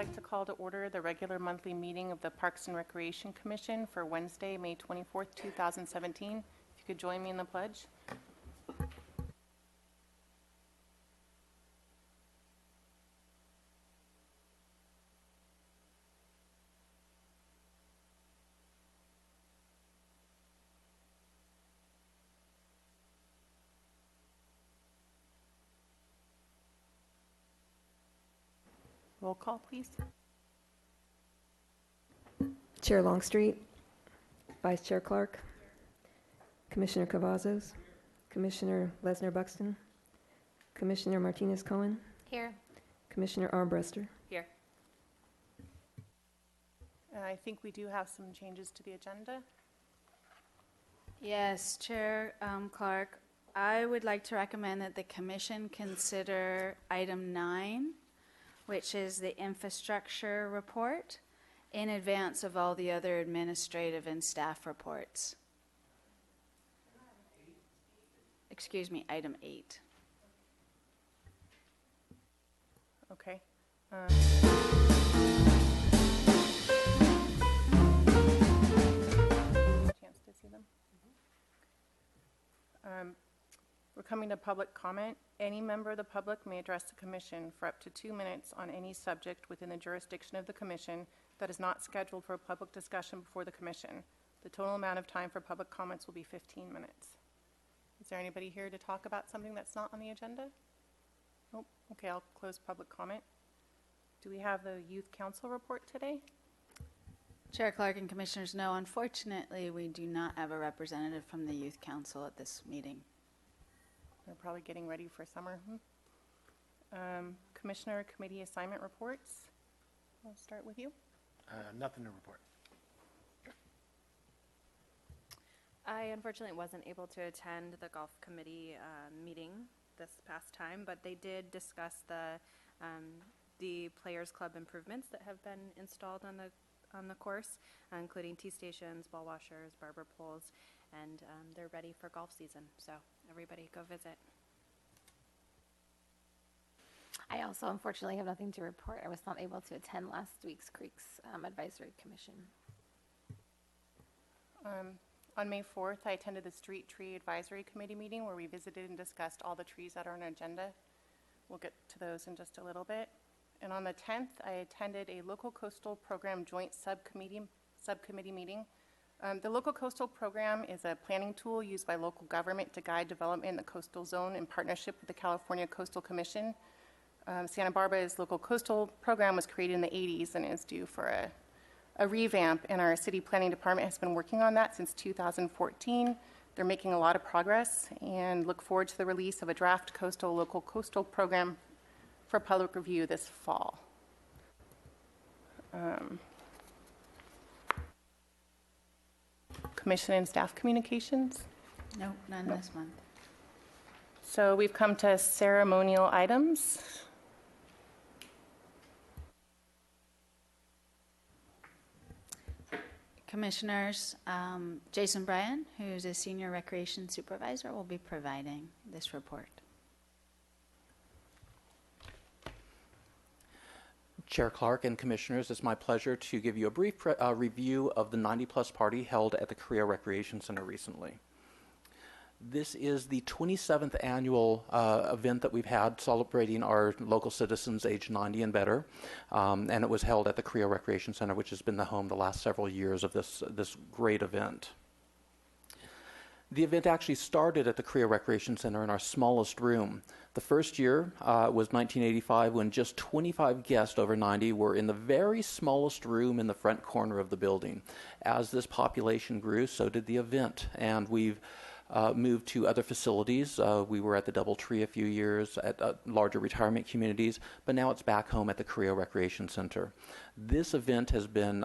like to call to order the regular monthly meeting of the Parks and Recreation Commission for Wednesday, May 24th, 2017. If you could join me in the pledge. Roll call, please. Chair Longstreet, Vice Chair Clark, Commissioner Cavazos, Commissioner Lesnar-Buxton, Commissioner Martinez-Cohen, Here. Commissioner Armbruster. Here. I think we do have some changes to the agenda. Yes, Chair Clark, I would like to recommend that the Commission consider item 9, which is the infrastructure report, in advance of all the other administrative and staff reports. Excuse me, item 8. Okay. Chance to see them. We're coming to public comment. Any member of the public may address the Commission for up to 2 minutes on any subject within the jurisdiction of the Commission that is not scheduled for a public discussion before the Commission. The total amount of time for public comments will be 15 minutes. Is there anybody here to talk about something that's not on the agenda? Nope. Okay, I'll close public comment. Do we have the Youth Council report today? Chair Clark and Commissioners, no, unfortunately, we do not have a representative from the Youth Council at this meeting. They're probably getting ready for summer. Commissioner committee assignment reports. I'll start with you. Nothing to report. I unfortunately wasn't able to attend the golf committee meeting this past time, but they did discuss the Players Club improvements that have been installed on the course, including tee stations, ball washers, barber poles, and they're ready for golf season. So everybody go visit. I also unfortunately have nothing to report. I was not able to attend last week's Creeks Advisory Commission. On May 4th, I attended the Street Tree Advisory Committee meeting where we visited and discussed all the trees that are on our agenda. We'll get to those in just a little bit. And on the 10th, I attended a local coastal program joint subcommittee meeting. The local coastal program is a planning tool used by local government to guide development in the coastal zone in partnership with the California Coastal Commission. Santa Barbara's local coastal program was created in the 80s and is due for a revamp, and our city planning department has been working on that since 2014. They're making a lot of progress and look forward to the release of a draft local coastal program for public review this fall. Commission and staff communications? Nope, none this month. So we've come to ceremonial items. Commissioners, Jason Bryan, who's a senior recreation supervisor, will be providing this report. Chair Clark and Commissioners, it's my pleasure to give you a brief review of the 90+ party held at the Carrillo Recreation Center recently. This is the 27th annual event that we've had celebrating our local citizens aged 90 and better, and it was held at the Carrillo Recreation Center, which has been the home the last several years of this great event. The event actually started at the Carrillo Recreation Center in our smallest room. The first year was 1985, when just 25 guests over 90 were in the very smallest room in the front corner of the building. As this population grew, so did the event, and we've moved to other facilities. We were at the DoubleTree a few years, at larger retirement communities, but now it's back home at the Carrillo Recreation Center. This event has been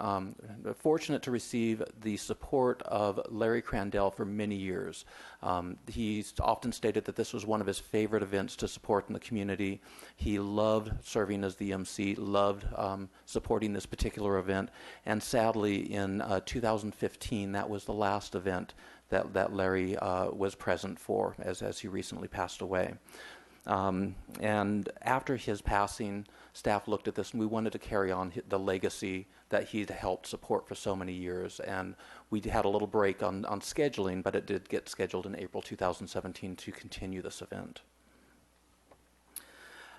fortunate to receive the support of Larry Crandell for many years. He's often stated that this was one of his favorite events to support in the community. He loved serving as the MC, loved supporting this particular event, and sadly in 2015, that was the last event that Larry was present for, as he recently passed away. And after his passing, staff looked at this and we wanted to carry on the legacy that he'd helped support for so many years. And we had a little break on scheduling, but it did get scheduled in April 2017 to continue this event.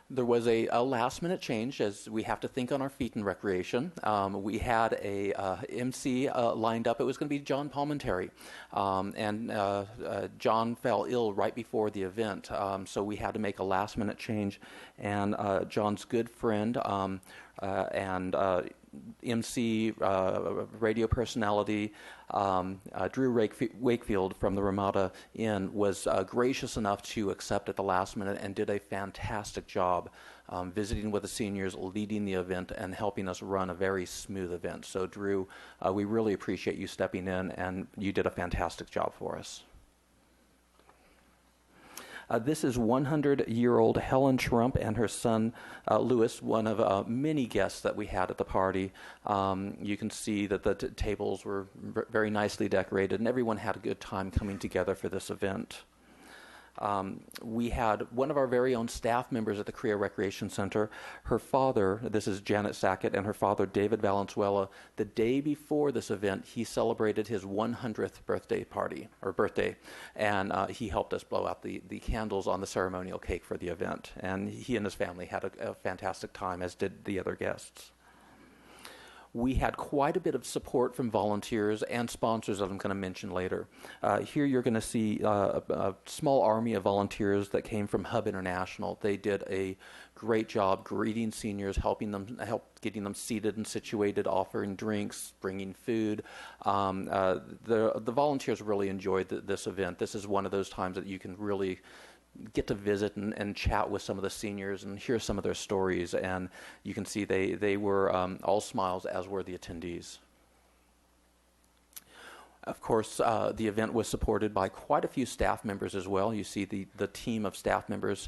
There was a last-minute change, as we have to think on our feet in recreation. We had a MC lined up. It was going to be John Palmentary, and John fell ill right before the event, so we had to make a last-minute change. And John's good friend and MC, radio personality, Drew Wakefield from the Ramada Inn was gracious enough to accept at the last minute and did a fantastic job visiting with the seniors, leading the event, and helping us run a very smooth event. So Drew, we really appreciate you stepping in, and you did a fantastic job for us. This is 100-year-old Helen Trump and her son, Louis, one of many guests that we had at the party. You can see that the tables were very nicely decorated, and everyone had a good time coming together for this event. We had one of our very own staff members at the Korea Recreation Center. Her father, this is Janet Sackett, and her father, David Valenzuela. The day before this event, he celebrated his 100th birthday, and he helped us blow out the candles on the ceremonial cake for the event. And he and his family had a fantastic time, as did the other guests. We had quite a bit of support from volunteers and sponsors that I'm going to mention later. Here you're going to see a small army of volunteers that came from Hub International. They did a great job greeting seniors, getting them seated and situated, offering drinks, bringing food. The volunteers really enjoyed this event. This is one of those times that you can really get to visit and chat with some of the seniors and hear some of their stories, and you can see they were all smiles, as were the attendees. Of course, the event was supported by quite a few staff members as well. You see the team of staff members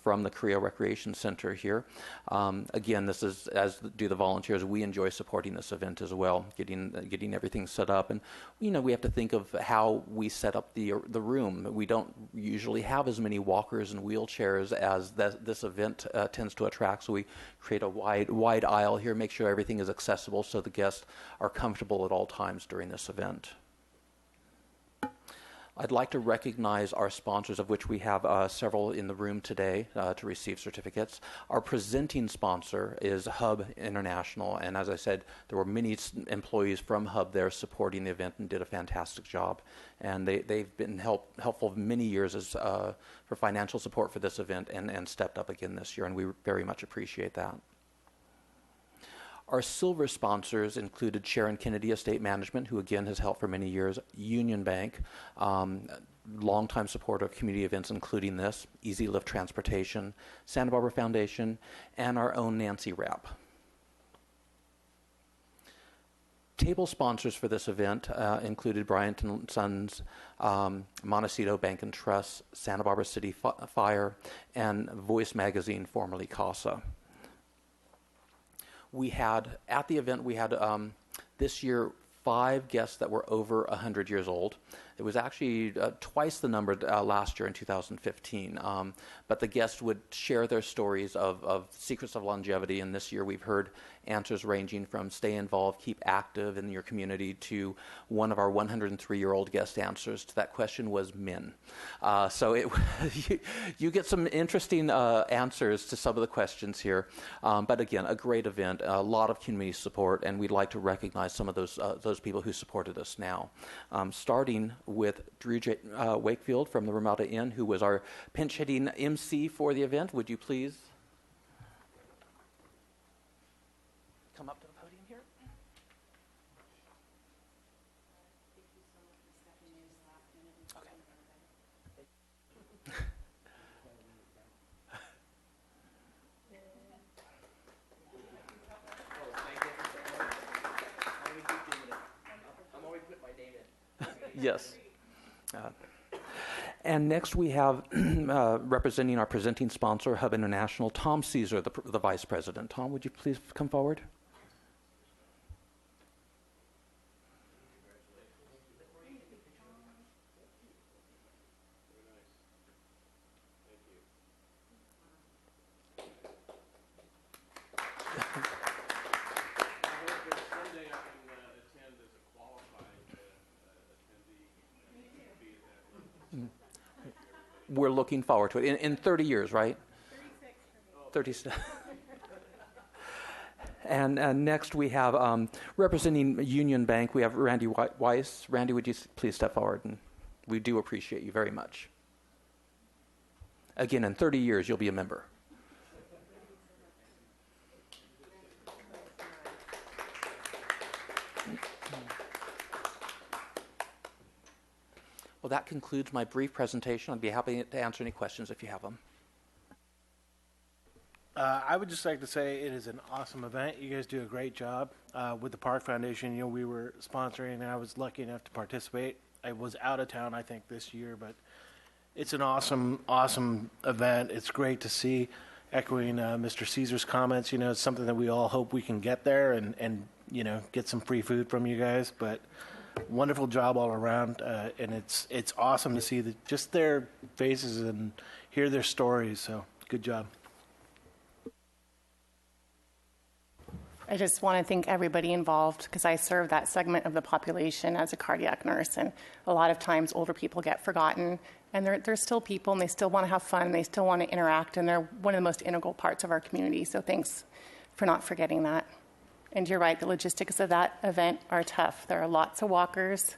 from the Korea Recreation Center here. Again, this is, as do the volunteers, we enjoy supporting this event as well, getting everything set up. And, you know, we have to think of how we set up the room. We don't usually have as many walkers and wheelchairs as this event tends to attract, so we create a wide aisle here, make sure everything is accessible so the guests are comfortable at all times during this event. I'd like to recognize our sponsors, of which we have several in the room today to receive certificates. Our presenting sponsor is Hub International, and as I said, there were many employees from Hub there supporting the event and did a fantastic job. And they've been helpful many years as, for financial support for this event and stepped up again this year, and we very much appreciate that. Our silver sponsors included Sharon Kennedy Estate Management, who again has helped for many years, Union Bank, longtime supporter of community events including this, Easy Lift Transportation, Santa Barbara Foundation, and our own Nancy Rapp. Table sponsors for this event included Bryant & Sons, Montecito Bank and Trust, Santa Barbara City Fire, and Voice Magazine, formerly CASA. At the event, we had this year 5 guests that were over 100 years old. It was actually twice the number last year in 2015. But the guests would share their stories of secrets of longevity, and this year we've heard answers ranging from stay involved, keep active in your community, to one of our 103-year-old guest answers to that question was men. So you get some interesting answers to some of the questions here. But again, a great event, a lot of community support, and we'd like to recognize some of those people who supported us now. Starting with Drew Wakefield from the Ramada Inn, who was our pinch-hitting MC for the event. Would you please come up to the podium here? Yes. And next we have, representing our presenting sponsor, Hub International, Tom Caesar, the Vice President. Tom, would you please come forward? we're looking forward to it in 30 years, right? 36. And next we have representing Union Bank, we have Randy Weiss. Randy, would you please step forward? And we do appreciate you very much. Again, in 30 years, you'll be a member. Well, that concludes my brief presentation. I'd be happy to answer any questions if you have them. I would just like to say it is an awesome event. You guys do a great job with the Park Foundation. You know, we were sponsoring, and I was lucky enough to participate. I was out of town, I think, this year, but it's an awesome, awesome event. It's great to see. Echoing Mr. Caesar's comments, you know, it's something that we all hope we can get there and you know, get some free food from you guys. But wonderful job all around, and it's awesome to see just their faces and hear their stories. So good job. I just want to thank everybody involved because I serve that segment of the population as a cardiac nurse, and a lot of times older people get forgotten, and they're still people and they still want to have fun and they still want to interact, and they're one of the most integral parts of our community. So thanks for not forgetting that. And you're right, the logistics of that event are tough. There are lots of walkers.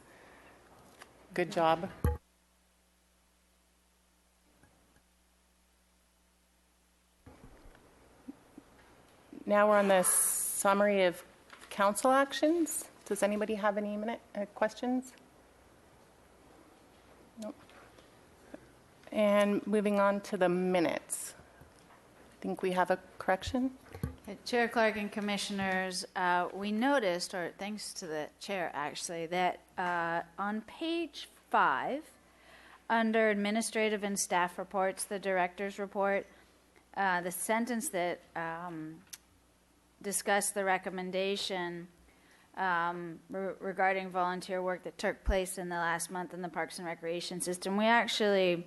Good job. Now we're on the summary of council actions. Does anybody have any questions? Nope. And moving on to the minutes. I think we have a correction. Chair Clark and Commissioners, we noticed, or thanks to the chair actually, that on page 5, under Administrative and Staff Reports, the Director's Report, the sentence that discussed the recommendation regarding volunteer work that took place in the last month in the Parks and Recreation system, we actually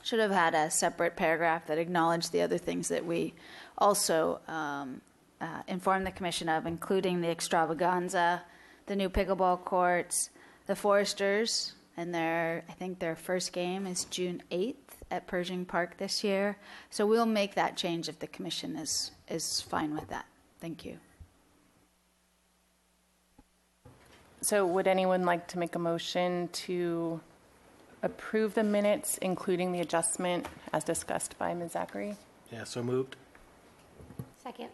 should have had a separate paragraph that acknowledged the other things that we also informed the Commission of, including the extravaganza, the new pickleball courts, the Foresters, and I think their first game is June 8th at Pershing Park this year. So we'll make that change if the Commission is fine with that. Thank you. So would anyone like to make a motion to approve the minutes, including the adjustment as discussed by Ms. Zachary? Yeah, so moved. Second.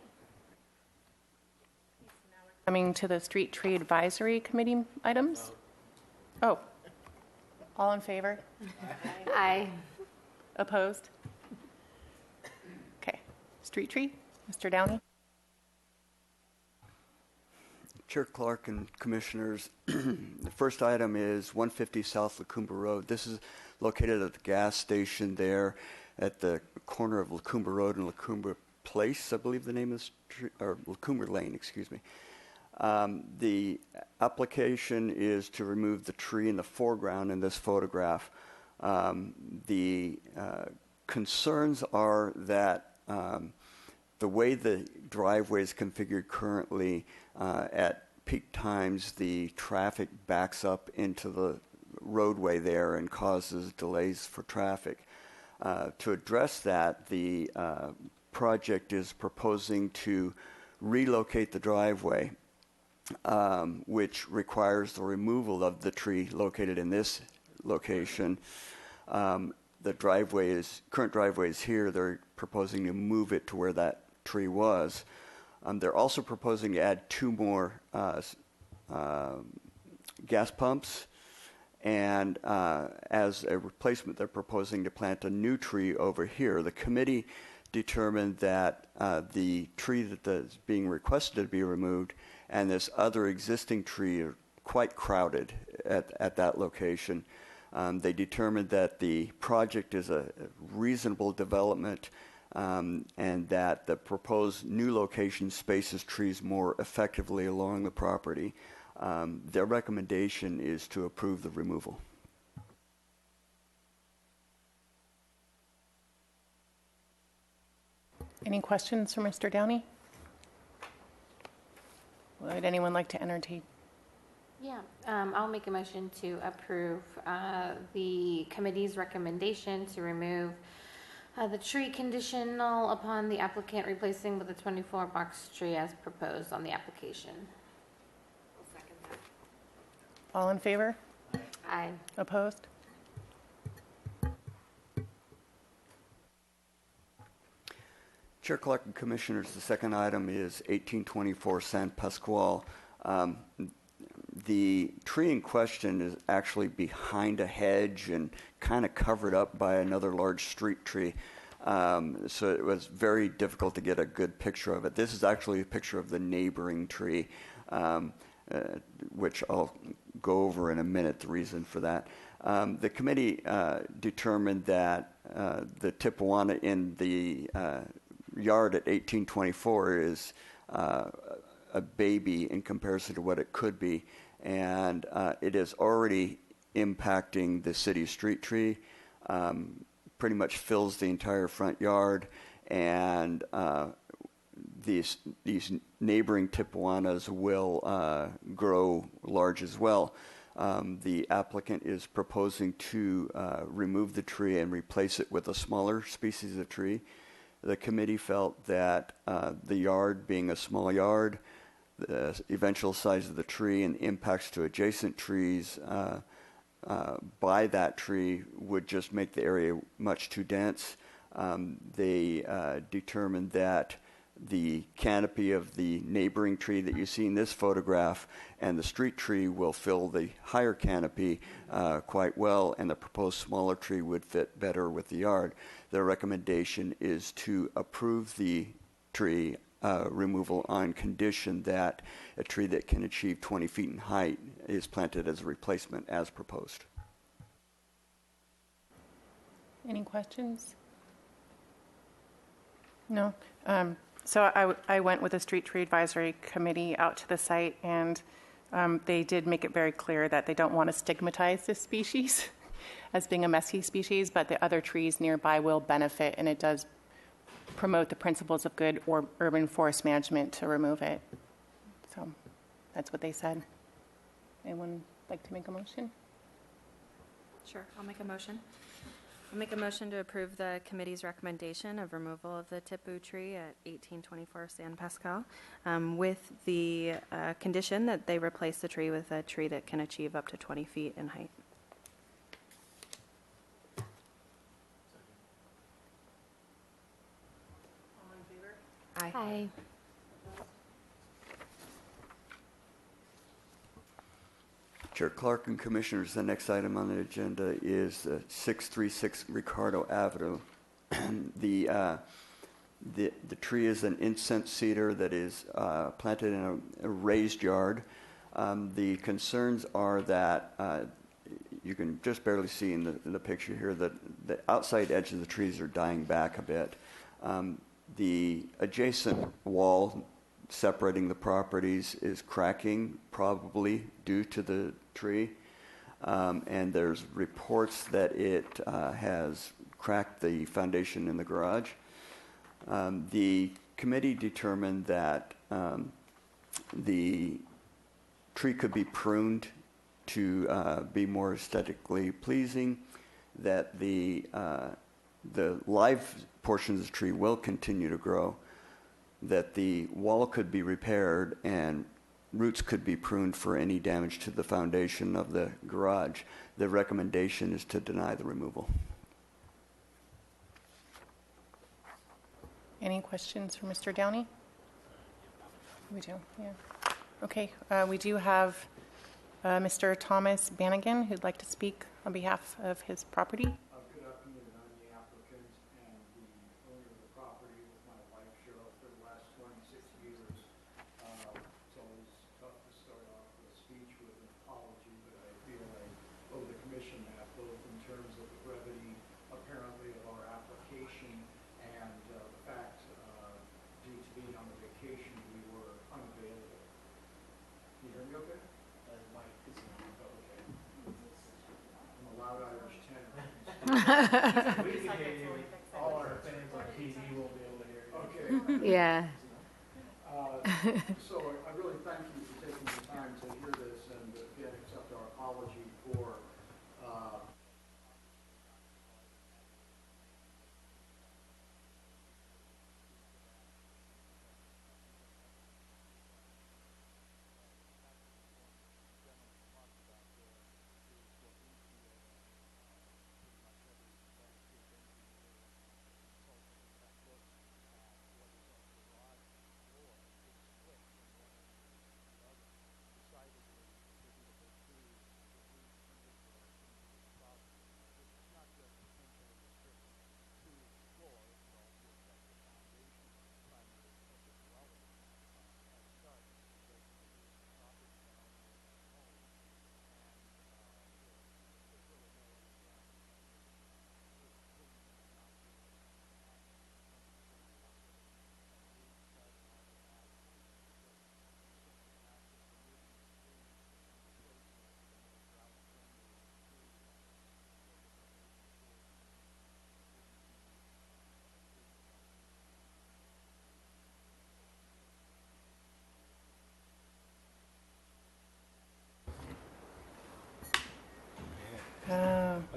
Coming to the Street Tree Advisory Committee items? Oh, all in favor? Aye. Opposed? Okay. Street Tree, Mr. Downey? Chair Clark and Commissioners, the first item is 150 South Lacumba Road. This is located at the gas station there at the corner of Lacumba Road and Lacumba Place, I believe the name is, or Lacumba Lane, excuse me. The application is to remove the tree in the foreground in this photograph. The concerns are that the way the driveway is configured currently, at peak times, the traffic backs up into the roadway there and causes delays for traffic. To address that, the project is proposing to relocate the driveway, which requires the removal of the tree located in this location. The current driveway is here. They're proposing to move it to where that tree was. They're also proposing to add 2 more gas pumps, and as a replacement, they're proposing to plant a new tree over here. The committee determined that the tree that is being requested to be removed and this other existing tree are quite crowded at that location. They determined that the project is a reasonable development, and that the proposed new location spaces trees more effectively along the property. Their recommendation is to approve the removal. Any questions for Mr. Downey? Would anyone like to entertain Yeah, I'll make a motion to approve the committee's recommendation to remove the tree conditional upon the applicant replacing with a 24-box tree as proposed on the application. All in favor? Aye. Opposed? Chair Clark and Commissioners, the second item is 1824 San Pascual. The tree in question is actually behind a hedge and kind of covered up by another large street tree. So it was very difficult to get a good picture of it. This is actually a picture of the neighboring tree, which I'll go over in a minute, the reason for that. The committee determined that the Tipuana in the yard at 1824 is a baby in comparison to what it could be, and it is already impacting the city street tree, pretty much fills the entire front yard, and these neighboring Tipuanas will grow large as well. The applicant is proposing to remove the tree and replace it with a smaller species of tree. The committee felt that the yard being a small yard, the eventual size of the tree and impacts to adjacent trees by that tree would just make the area much too dense. They determined that the canopy of the neighboring tree that you see in this photograph and the street tree will fill the higher canopy quite well, and the proposed smaller tree would fit better with the yard. Their recommendation is to approve the tree removal on condition that a tree that can achieve 20 feet in height is planted as a replacement as proposed. Any questions? No? So I went with the Street Tree Advisory Committee out to the site, and they did make it very clear that they don't want to stigmatize this species as being a messy species, but the other trees nearby will benefit, and it does promote the principles of good or urban forest management to remove it. So that's what they said. Anyone like to make a motion? Sure, I'll make a motion. I'll make a motion to approve the committee's recommendation of removal of the tipu tree at 1824 San Pascal, with the condition that they replace the tree with a tree that can achieve up to 20 feet in height. Aye. Chair Clark and Commissioners, the next item on the agenda is 636 Ricardo Avenue. The tree is an incense cedar that is planted in a raised yard. The concerns are that you can just barely see in the picture here that the outside edge of the trees are dying back a bit. The adjacent wall separating the properties is cracking, probably due to the tree. And there's reports that it has cracked the foundation in the garage. The committee determined that the tree could be pruned to be more aesthetically pleasing, that the live portions of the tree will continue to grow, that the wall could be repaired and roots could be pruned for any damage to the foundation of the garage. The recommendation is to deny the removal. Any questions for Mr. Downey? We do, yeah. Okay, we do have Mr. Thomas Bannigan who'd like to speak on behalf of his property. Good afternoon. I'm the applicant and the owner of the property with my wife Cheryl for the last 26 years. It's always tough to start off with a speech with an apology, but I feel I owe the commission that, both in terms of the brevity, apparently, of our application and the fact, due to being on the vacation, we were unavailable. Can you hear me okay? Mike is on, okay. I'm a loud Irish tenor. We can hear you. All our fans on TV will be able to hear you. Okay. Yeah. So I really really thank you for taking the time to hear this and again accept our apology for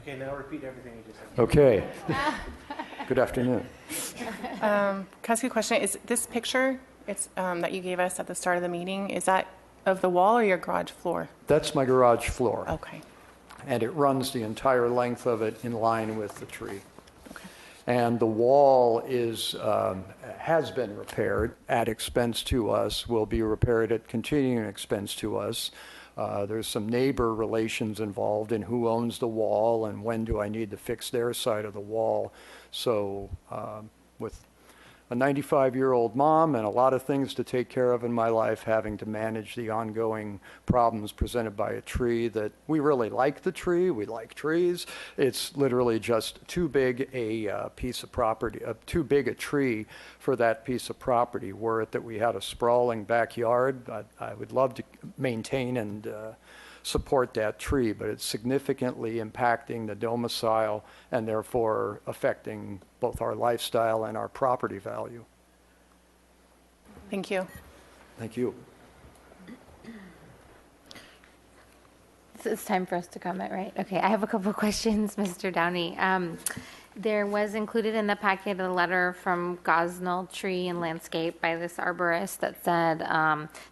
Okay, now repeat everything you just said. Okay. Good afternoon. Can I ask you a question? Is this picture, that you gave us at the start of the meeting, is that of the wall or your garage floor? That's my garage floor, Okay. and it runs the entire length of it in line with the tree. Okay. And the wall has been repaired at expense to us, will be repaired at continuing expense to us. There's some neighbor relations involved in who owns the wall and when do I need to fix their side of the wall. So with a 95-year-old mom and a lot of things to take care of in my life, having to manage the ongoing problems presented by a tree that we really like the tree, we like trees. It's literally just too big a piece of property, too big a tree for that piece of property. Were it that we had a sprawling backyard, I would love to maintain and support that tree, but it's significantly impacting the domicile and therefore affecting both our lifestyle and our property value. Thank you. Thank you. It's time for us to comment, right? Okay, I have a couple of questions, Mr. Downey. There was included in the packet a letter from Gosnell Tree and Landscape by this arborist that said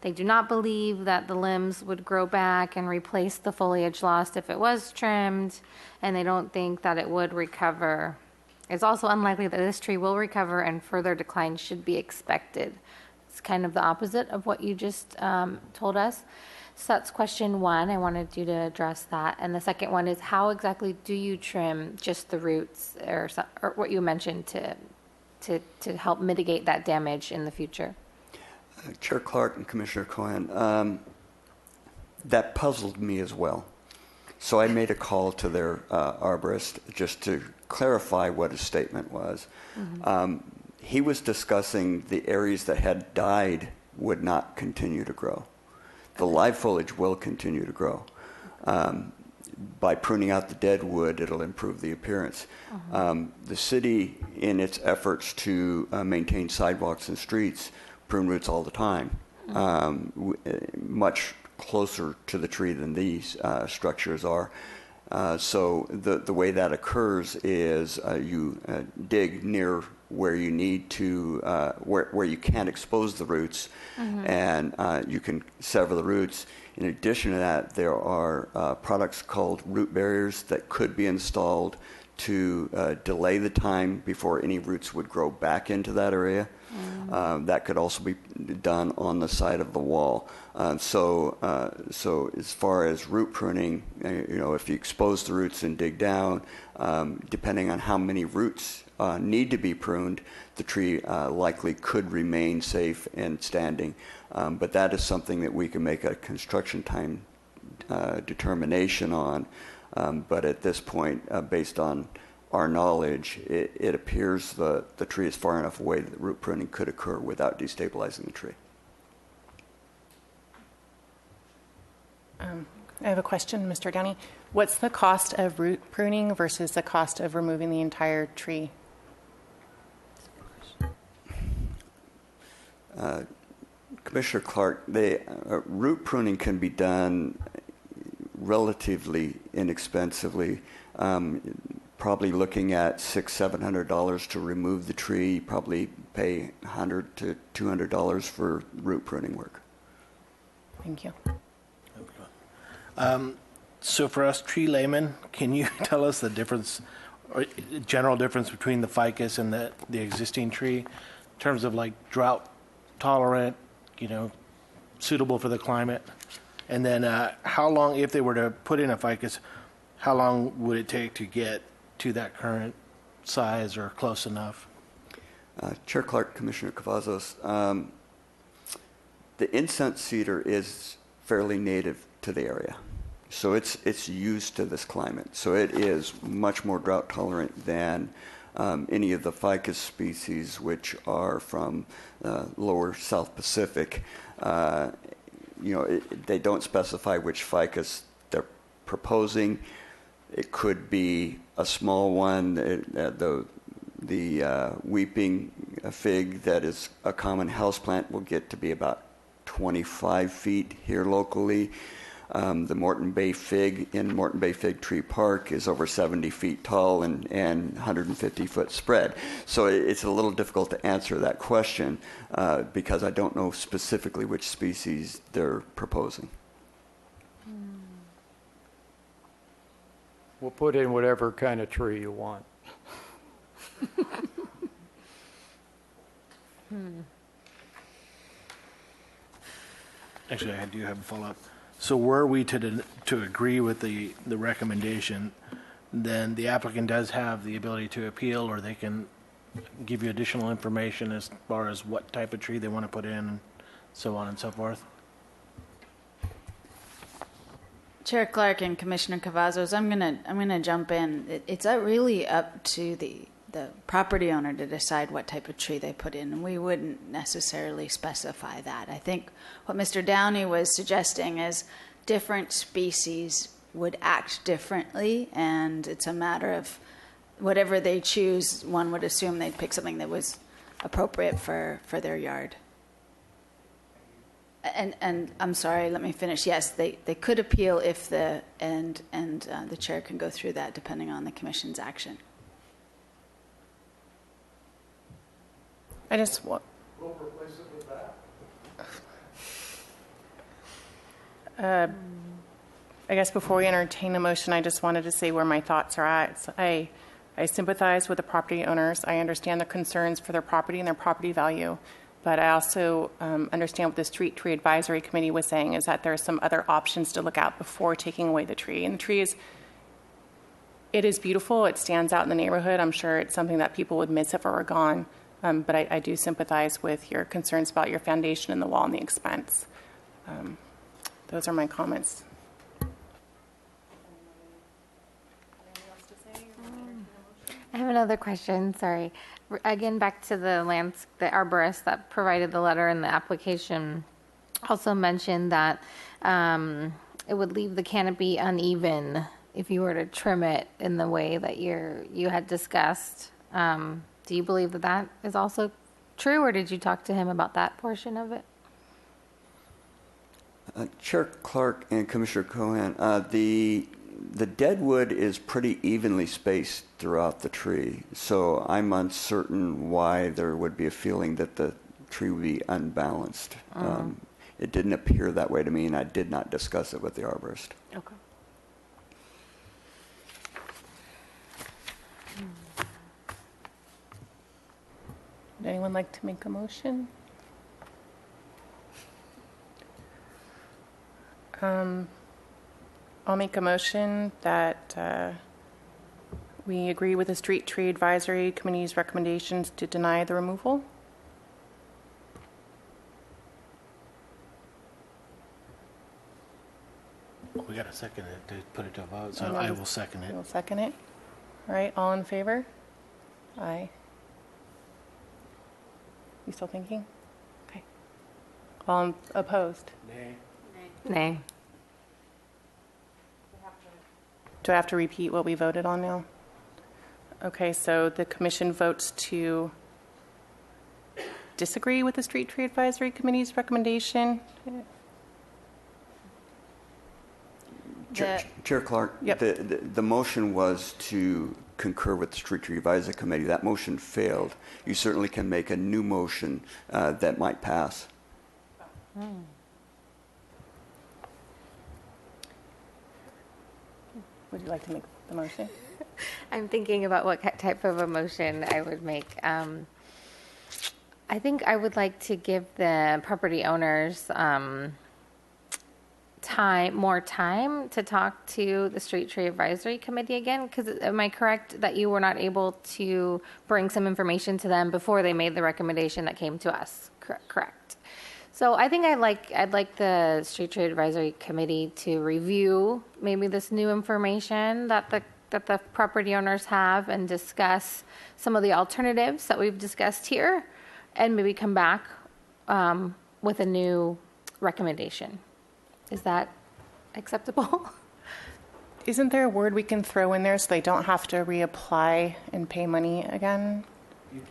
they do not believe that the limbs would grow back and replace the foliage lost if it was trimmed, and they don't think that it would recover. It's also unlikely that this tree will recover and further decline should be expected. It's kind of the opposite of what you just told us. So that's question one. I wanted you to address that. And the second one is, how exactly do you trim just the roots or what you mentioned to help mitigate that damage in the future? Chair Clark and Commissioner Cohen, that puzzled me as well. So I made a call to their arborist just to clarify what his statement was. Mm-hmm. He was discussing the areas that had died would not continue to grow. The live foliage will continue to grow. By pruning out the dead wood, it'll improve the appearance. The city, in its efforts to maintain sidewalks and streets, prune roots all the time, much closer to the tree than these structures are. So the way that occurs is you dig near where you need to, where you can't expose the roots, and you can sever the roots. In addition to that, there are products called root barriers that could be installed to delay the time before any roots would grow back into that area. That could also be done on the side of the wall. So as far as root pruning, if you expose the roots and dig down, depending on how many roots need to be pruned, the tree likely could remain safe and standing. But that is something that we can make a construction time determination on. But at this point, based on our knowledge, it appears the tree is far enough away that root pruning could occur without destabilizing the tree. I have a question, Mr. Downey. What's the cost of root pruning versus the cost of removing the entire tree? Commissioner Clark, the root pruning can be done relatively inexpensively. Probably looking at $600-700 to remove the tree. Probably pay $100 to $200 for root pruning work. Thank you. So for us tree laymen, can you tell us the difference, or general difference between the ficus and the existing tree in terms of like drought tolerant, suitable for the climate? And then how long, if they were to put in a ficus, how long would it take to get to that current size or close enough? Chair Clark, Commissioner Cavazos, the incense cedar is fairly native to the area. So it's used to this climate. So it is much more drought tolerant than any of the ficus species, which are from lower South Pacific. They don't specify which ficus they're proposing. It could be a small one, the weeping fig that is a common houseplant will get to be about 25 feet here locally. The Morton Bay fig in Morton Bay Fig Tree Park is over 70 feet tall and 150-foot spread. So it's a little difficult to answer that question because I don't know specifically which species they're proposing. We'll put in whatever kind of tree you want. Actually, I do have a follow-up. So were we to agree with the recommendation, then the applicant does have the ability to appeal, or they can give you additional information as far as what type of tree they want to put in, and so on and so forth? Chair Clark and Commissioner Cavazos, I'm gonna jump in. It's really up to the property owner to decide what type of tree they put in, and we wouldn't necessarily specify that. I think what Mr. Downey was suggesting is different species would act differently, and it's a matter of whatever they choose. One would assume they'd pick something that was appropriate for their yard. And I'm sorry, let me finish. Yes, they could appeal if the chair can go through that depending on the commission's action. I just want. We'll replace it with that. I guess before we entertain a motion, I just wanted to say where my thoughts are at. So I sympathize with the property owners. I understand their concerns for their property and their property value. But I also understand what the Street Tree Advisory Committee was saying, is that there are some other options to look at before taking away the tree. And the tree it is beautiful. It stands out in the neighborhood. I'm sure it's something that people would miss if it were gone. But I do sympathize with your concerns about your foundation and the wall and the expense. Those are my comments. I have another question, sorry. Again, back to the arborist that provided the letter and the application also mentioned that it would leave the canopy uneven if you were to trim it in the way that you had discussed. Do you believe that is also true, or did you talk to him about that portion of it? Chair Clark and Commissioner Cohen, the dead wood is pretty evenly spaced throughout the tree, so I'm uncertain why there would be a feeling that the tree would be unbalanced. It didn't appear that way to me, and I did not discuss it with the arborist. Okay. Would anyone like to make a motion? I'll make a motion that we agree with the Street Tree Advisory Committee's recommendations to deny the removal. We got to second it to put it to a vote, so I will second it. You'll second it? All right, all in favor? Aye. You still thinking? Okay. All opposed? Nay. Do I have to repeat what we voted on now? Okay, so the commission votes to disagree with the Street Tree Advisory Committee's recommendation. Chair Clark, Yep. the motion was to concur with the Street Tree Advisory Committee. That motion failed. You certainly can make a new motion that might pass. Would you like to make the motion? I'm thinking about what type of a motion I would make. I think I would like to give the property owners more time to talk to the Street Tree Advisory Committee again. Because am I correct that you were not able to bring some information to them before they made the recommendation that came to us? Correct. So I think I'd like the Street Tree Advisory Committee to review maybe this new information that the property owners have and discuss some of the alternatives that we've discussed here, and maybe come back with a new recommendation. Is that acceptable? Isn't there a word we can throw in there so they don't have to reapply and pay money again? I think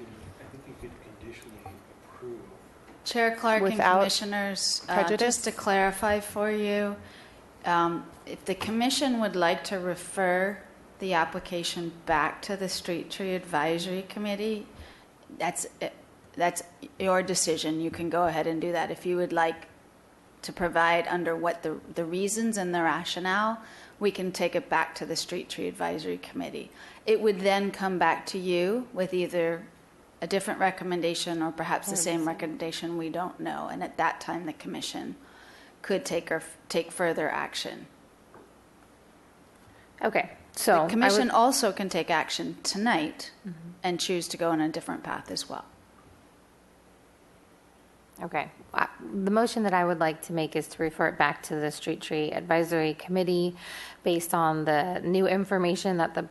you could conditionally approve. Chair Clark and Without Commissioners, prejudice? just to clarify for you, if the commission would like to refer the application back to the Street Tree Advisory Committee, that's your decision. You can go ahead and do that. If you would like to provide under what the reasons and the rationale, we can take it back to the Street Tree Advisory Committee. It would then come back to you with either a different recommendation or perhaps the same recommendation, we don't know. And at that time, the commission could take further action. Okay, so The commission also can take action tonight and choose to go on a different path as well. Okay. The motion that I would like to make is to refer it back to the Street Tree Advisory Committee based on the new information that the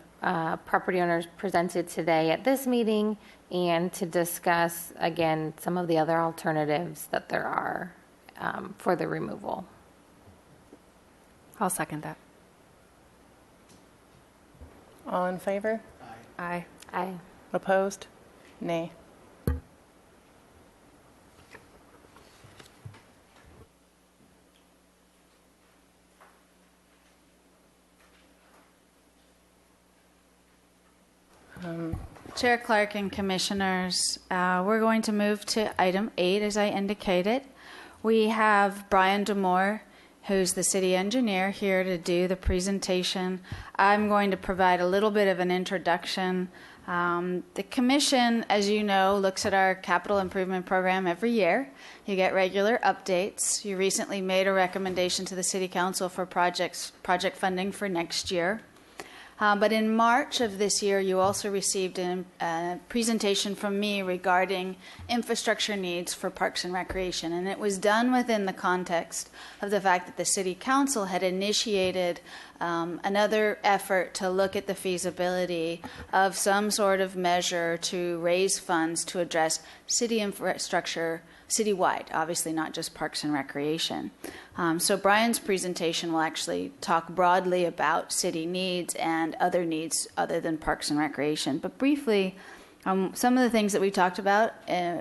property owners presented today at this meeting, and to discuss, again, some of the other alternatives that there are for the removal. I'll second that. All in favor? Aye. Aye. Opposed? Nay. Chair Clark and Commissioners, we're going to move to item 8, as I indicated. We have Brian Demore, who's the city engineer, here to do the presentation. I'm going to provide a little bit of an introduction. The commission, as you know, looks at our capital improvement program every year. You get regular updates. You recently made a recommendation to the city council for project funding for next year. But in March of this year, you also received a presentation from me regarding infrastructure needs for Parks and Recreation. And it was done within the context of the fact that the City Council had initiated another effort to look at the feasibility of some sort of measure to raise funds to address city infrastructure citywide, obviously not just Parks and Recreation. So Brian's presentation will actually talk broadly about city needs and other needs other than Parks and Recreation. But briefly, some of the things that we talked about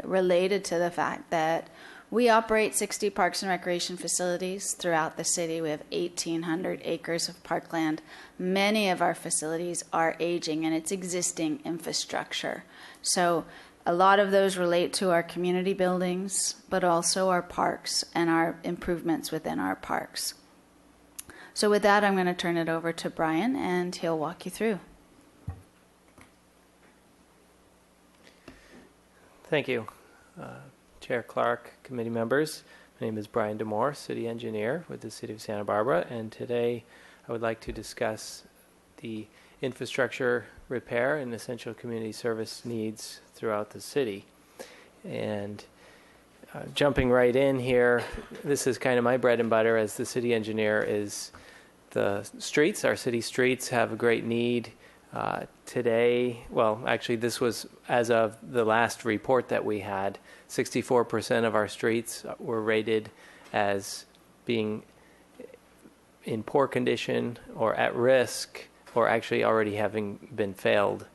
related to the fact that we operate 60 Parks and Recreation facilities throughout the city. We have 1,800 acres of parkland. Many of our facilities are aging and it's existing infrastructure. So a lot of those relate to our community buildings, but also our parks and our improvements within our parks. So with that, I'm going to turn it over to Brian, and he'll walk you through. Thank you, Chair Clark, committee members. My name is Brian Demore, city engineer with the City of Santa Barbara, and today I would like to discuss the infrastructure repair and essential community service needs throughout the city. And jumping right in here, this is kind of my bread and butter as the city engineer, is the streets. Our city streets have a great need today. Well, actually, this was as of the last report that we had. 64% of our streets were rated as being in poor condition or at risk, or actually already having been failed.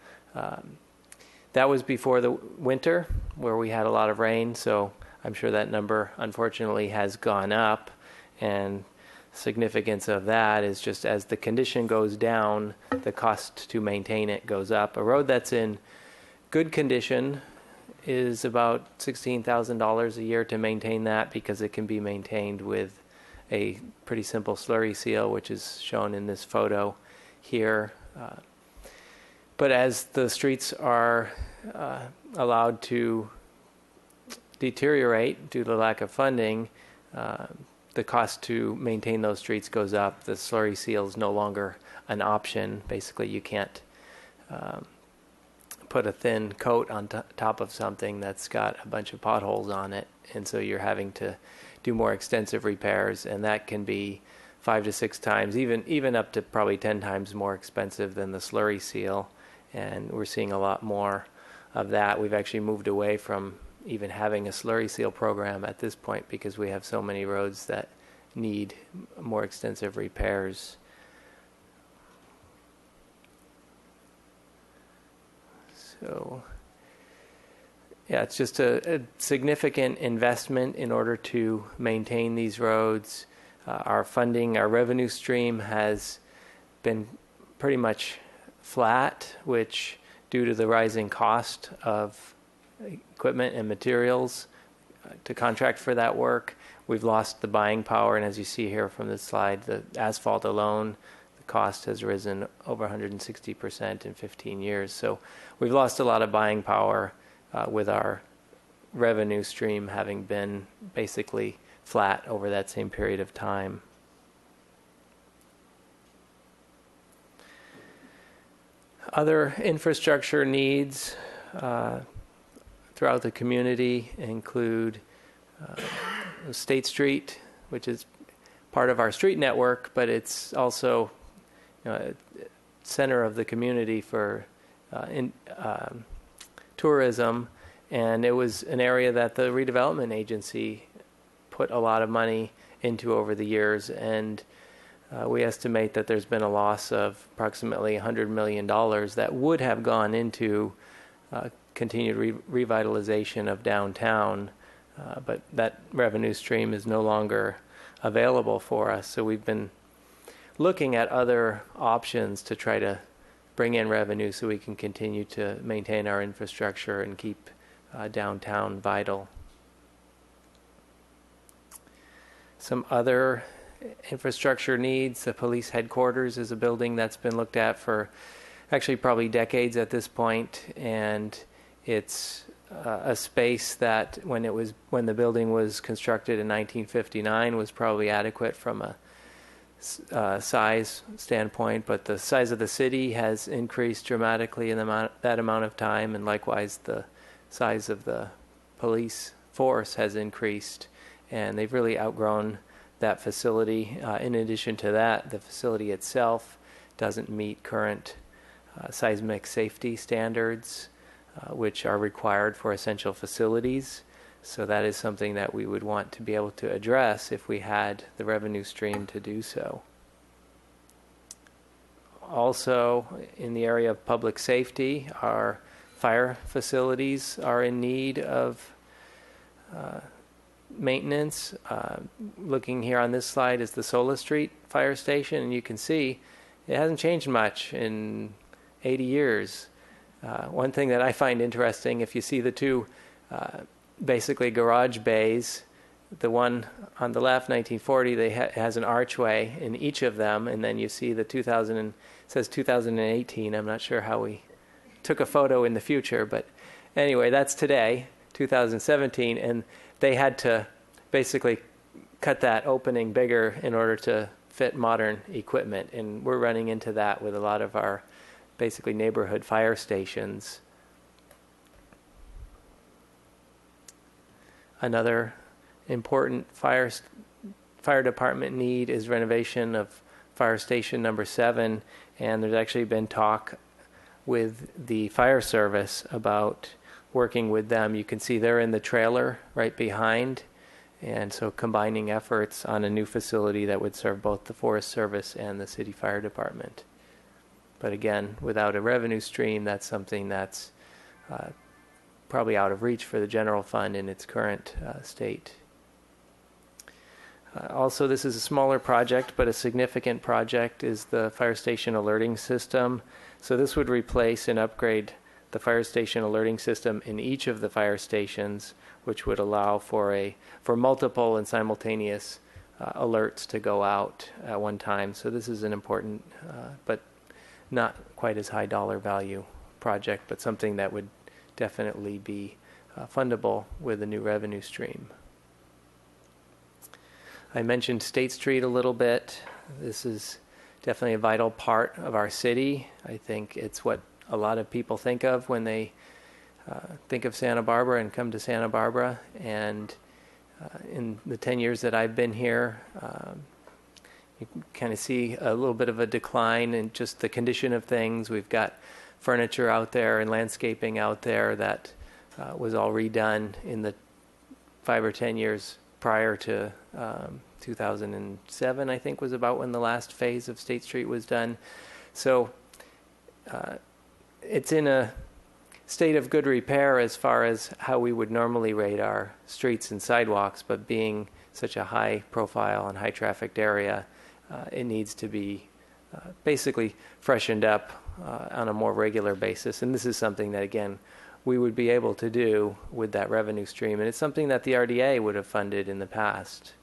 That was before the winter where we had a lot of rain, so I'm sure that number unfortunately has gone up, and significance of that is just as the condition goes down, the cost to maintain it goes up. A road that's in good condition is about $16,000 a year to maintain that, because it can be maintained with a pretty simple slurry seal, which is shown in this photo here. But as the streets are allowed to deteriorate due to the lack of funding, the cost to maintain those streets goes up. The slurry seal is no longer an option. Basically, you can't put a thin coat on top of something that's got a bunch of potholes on it, and so you're having to do more extensive repairs, and that can be 5 to 6 times, even up to probably 10 times more expensive than the slurry seal, and we're seeing a lot more of that. We've actually moved away from even having a slurry seal program at this point because we have so many roads that need more extensive repairs. So, yeah, it's just a significant investment in order to maintain these roads. Our funding, our revenue stream has been pretty much flat, which due to the rising cost of equipment and materials to contract for that work, we've lost the buying power. And as you see here from this slide, the asphalt alone, the cost has risen over 160% in 15 years. So we've lost a lot of buying power with our revenue stream having been basically flat over that same period of time. Other infrastructure needs throughout the community include State Street, which is part of our street network, but it's also center of the community for tourism, and it was an area that the redevelopment agency put a lot of money into over the years, and we estimate that there's been a loss of approximately $100 million that would have gone into continued revitalization of downtown, but that revenue stream is no longer available for us. So we've been looking at other options to try to bring in revenue so we can continue to maintain our infrastructure and keep downtown vital. Some other infrastructure needs: the police headquarters is a building that's been looked at for actually probably decades at this point, and it's a space that when the building was constructed in 1959 was probably adequate from a size standpoint, but the size of the city has increased dramatically in that amount of time, and likewise the size of the police force has increased, and they've really outgrown that facility. In addition to that, the facility itself doesn't meet current seismic safety standards, which are required for essential facilities. So that is something that we would want to be able to address if we had the revenue stream to do so. Also, in the area of public safety, our fire facilities are in need of maintenance. Looking here on this slide is the Sola Street Fire Station, and you can see it hasn't changed much in 80 years. One thing that I find interesting, if you see the two basically garage bays, the one on the left, 1940, has an archway in each of them, and then you see the it says 2018. I'm not sure how we took a photo in the future, but anyway, that's today, 2017, and they had to basically cut that opening bigger in order to fit modern equipment, and we're running into that with a lot of our basically neighborhood fire stations. Another important fire department need is renovation of fire station number 7, and there's actually been talk with the fire service about working with them. You can see they're in the trailer right behind, and so combining efforts on a new facility that would serve both the Forest Service and the City Fire Department. But again, without a revenue stream, that's something that's probably out of reach for the general fund in its current state. Also, this is a smaller project, but a significant project is the fire station alerting system. So this would replace and upgrade the fire station alerting system in each of the fire stations, which would allow for multiple and simultaneous alerts to go out at one time. So this is an important, but not quite as high dollar value project, but something that would definitely be fundable with a new revenue stream. I mentioned State Street a little bit. This is definitely a vital part of our city. I think it's what a lot of people think of when they think of Santa Barbara and come to Santa Barbara. And in the 10 years that I've been here, you can kind of see a little bit of a decline in just the condition of things. We've got furniture out there and landscaping out there that was all redone in the 5 or 10 years prior to 2007, I think, was about when the last phase of State Street was done. So it's in a state of good repair as far as how we would normally rate our streets and sidewalks, but being such a high profile and high trafficked area, it needs to be basically freshened up on a more regular basis. And this is something that, again, we would be able to do with that revenue stream. And it's something that the RDA would have funded in the past.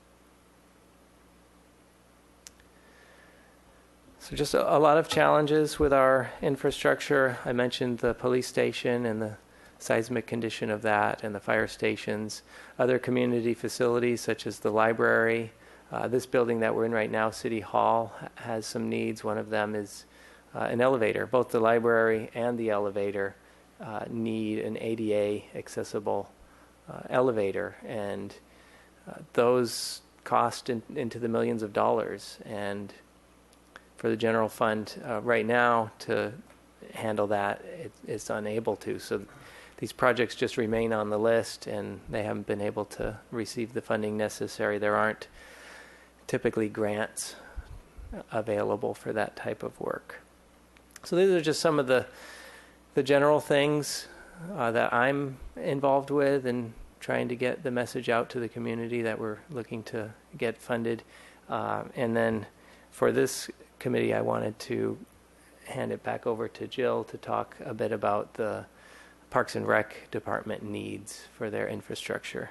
So just a lot of challenges with our infrastructure. I mentioned the police station and the seismic condition of that, and the fire stations. Other community facilities such as the library. This building that we're in right now, City Hall, has some needs. One of them is an elevator. Both the library and the elevator need an ADA accessible elevator, and those cost into the millions of dollars. And for the general fund right now to handle that, it's unable to. So these projects just remain on the list, and they haven't been able to receive the funding necessary. There aren't typically grants available for that type of work. So these are just some of the general things that I'm involved with and trying to get the message out to the community that we're looking to get funded. And then for this committee, I wanted to hand it back over to Jill to talk a bit about the Parks and Rec department needs for their infrastructure.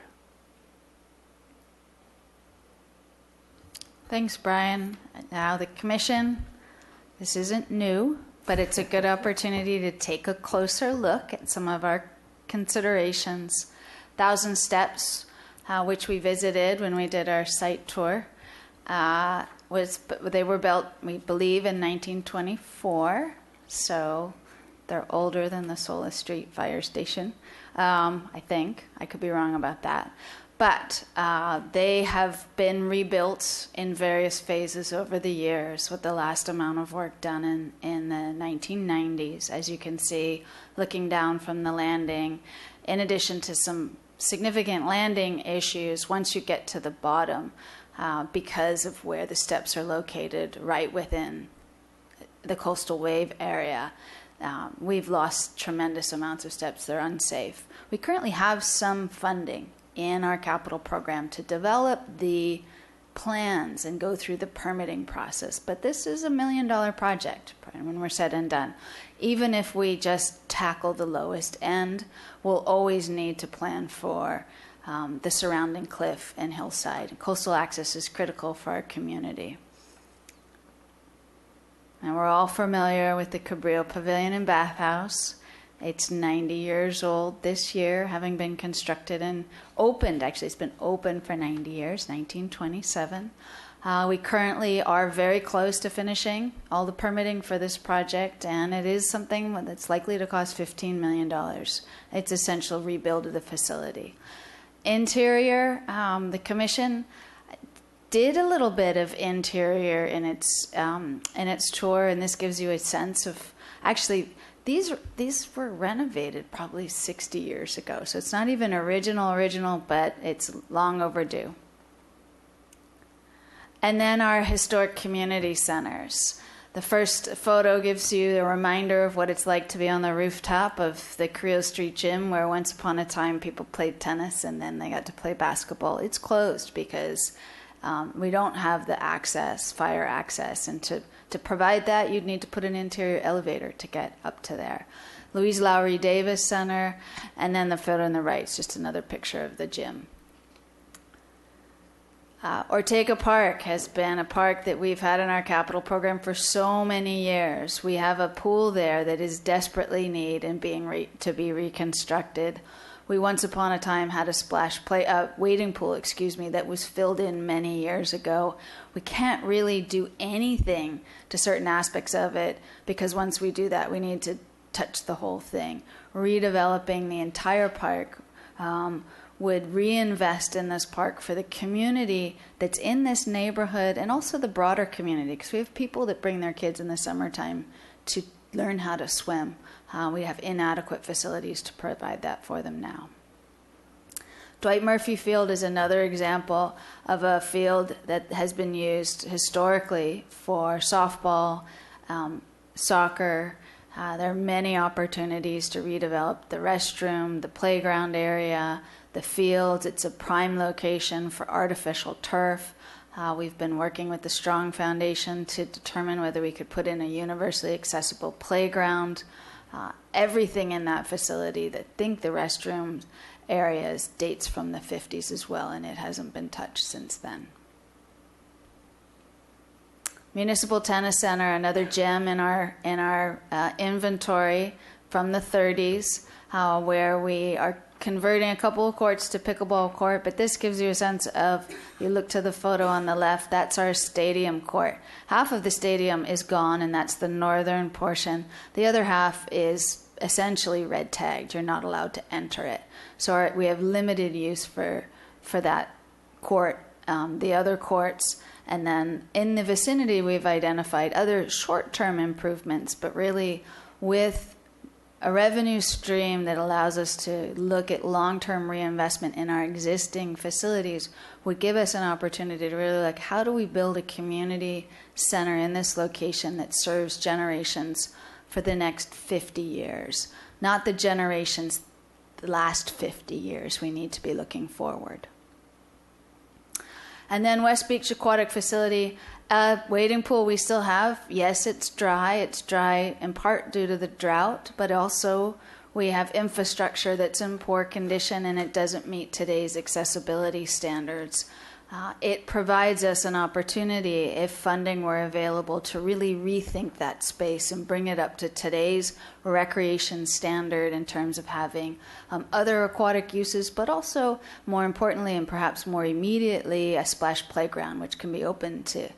Thanks, Brian. Now the commission, this isn't new, but it's a good opportunity to take a closer look at some of our considerations. 1,000 Steps, which we visited when we did our site tour, they were built, we believe, in 1924, so they're older than the Solis Street Fire Station, I think. I could be wrong about that. But they have been rebuilt in various phases over the years, with the last amount of work done in the 1990s, as you can see, looking down from the landing, in addition to some significant landing issues once you get to the bottom, because of where the steps are located right within the coastal wave area. We've lost tremendous amounts of steps. They're unsafe. We currently have some funding in our capital program to develop the plans and go through the permitting process. But this is $1 million project when we're said and done. Even if we just tackle the lowest end, we'll always need to plan for the surrounding cliff and hillside. Coastal access is critical for our community. And we're all familiar with the Cabrillo Pavilion and Bathhouse. It's 90 years old this year, having been constructed and opened. Actually, it's been open for 90 years, 1927. We currently are very close to finishing all the permitting for this project, and it is something that's likely to cost $15 million. It's essential rebuild of the facility. Interior, the commission did a little bit of interior in its tour, and this gives you a sense of, actually, these were renovated probably 60 years ago, so it's not even original, but it's long overdue. And then our historic community centers. The first photo gives you a reminder of what it's like to be on the rooftop of the Creo Street Gym, where once upon a time people played tennis and then they got to play basketball. It's closed because we don't have the access, fire access, and to provide that, you'd need to put an interior elevator to get up to there. Louise Lowry Davis Center, and then the photo on the right is just another picture of the gym. Ortega Park has been a park that we've had in our capital program for so many years. We have a pool there that is desperately need and to be reconstructed. We once upon a time had a wading pool, that was filled in many years ago. We can't really do anything to certain aspects of it because once we do that, we need to touch the whole thing. Redeveloping the entire park would reinvest in this park for the community that's in this neighborhood and also the broader community, because we have people that bring their kids in the summertime to learn how to swim. We have inadequate facilities to provide that for them now. Dwight Murphy Field is another example of a field that has been used historically for softball, soccer. There are many opportunities to redevelop the restroom, the playground area, the fields. It's a prime location for artificial turf. We've been working with the Strong Foundation to determine whether we could put in a universally accessible playground. Everything in that facility, the restroom areas, dates from the 50s as well, and it hasn't been touched since then. Municipal Tennis Center, another gem in our inventory from the 30s, where we are converting a couple of courts to pickleball court, but this gives you a sense of, you look to the photo on the left, that's our stadium court. Half of the stadium is gone, and that's the northern portion. The other half is essentially red tagged. You're not allowed to enter it. So we have limited use for that court, the other courts. And then in the vicinity, we've identified other short-term improvements, but really with a revenue stream that allows us to look at long-term reinvestment in our existing facilities would give us an opportunity to really look, how do we build a community center in this location that serves generations for the next 50 years? Not the generations, the last 50 years. We need to be looking forward. And then West Beach Aquatic Facility, wading pool we still have. Yes, it's dry. It's dry in part due to the drought, but also we have infrastructure that's in poor condition and it doesn't meet today's accessibility standards. It provides us an opportunity, if funding were available, to really rethink that space and bring it up to today's recreation standard in terms of having other aquatic uses, but also, more importantly and perhaps more immediately, a splash playground, which can be open to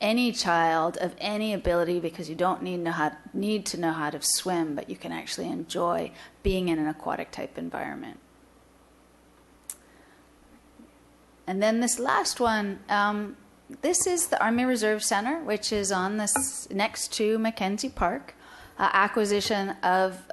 any child of any ability, because you don't need to know how to swim, but you can actually enjoy being in an aquatic type environment. And then this last one, this is the Army Reserve Center, which is on this next to Mackenzie Park. Acquisition of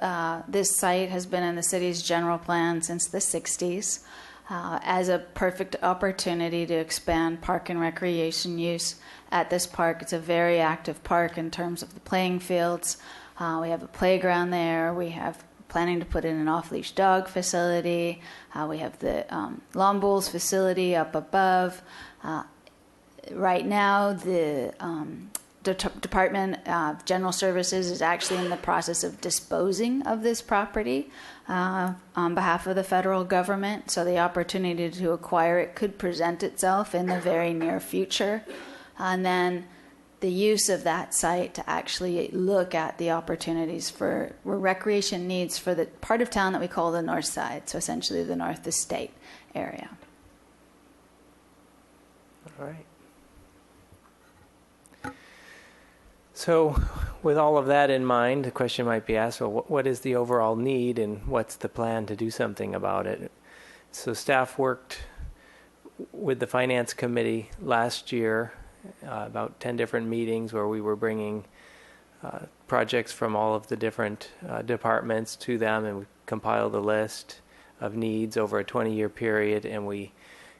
this site has been in the city's general plan since the 60s as a perfect opportunity to expand park and recreation use at this park. It's a very active park in terms of the playing fields. We have a playground there. We have planning to put in an off-leash dog facility. We have the lawn bowls facility up above. Right now, the Department of General Services is actually in the process of disposing of this property on behalf of the federal government. So the opportunity to acquire it could present itself in the very near future. And then the use of that site to actually look at the opportunities for recreation needs for the part of town that we call the North Side, so essentially the North Estate area. All right. So with all of that in mind, the question might be asked, well, what is the overall need and what's the plan to do something about it? So staff worked with the Finance Committee last year, about 10 different meetings where we were bringing projects from all of the different departments to them, and we compiled a list of needs over a 20-year period, and we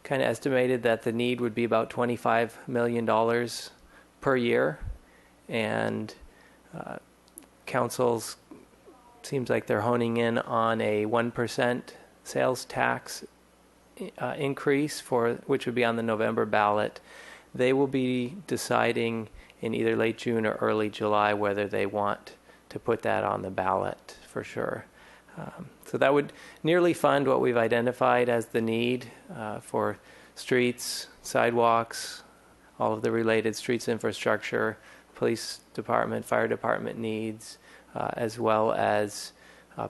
kind of estimated that the need would be about $25 million per year, and councils seems like they're honing in on a 1% sales tax increase for which would be on the November ballot. They will be deciding in either late June or early July whether they want to put that on the ballot for sure. So that would nearly fund what we've identified as the need for streets, sidewalks, all of the related streets infrastructure, police department, fire department needs, as well as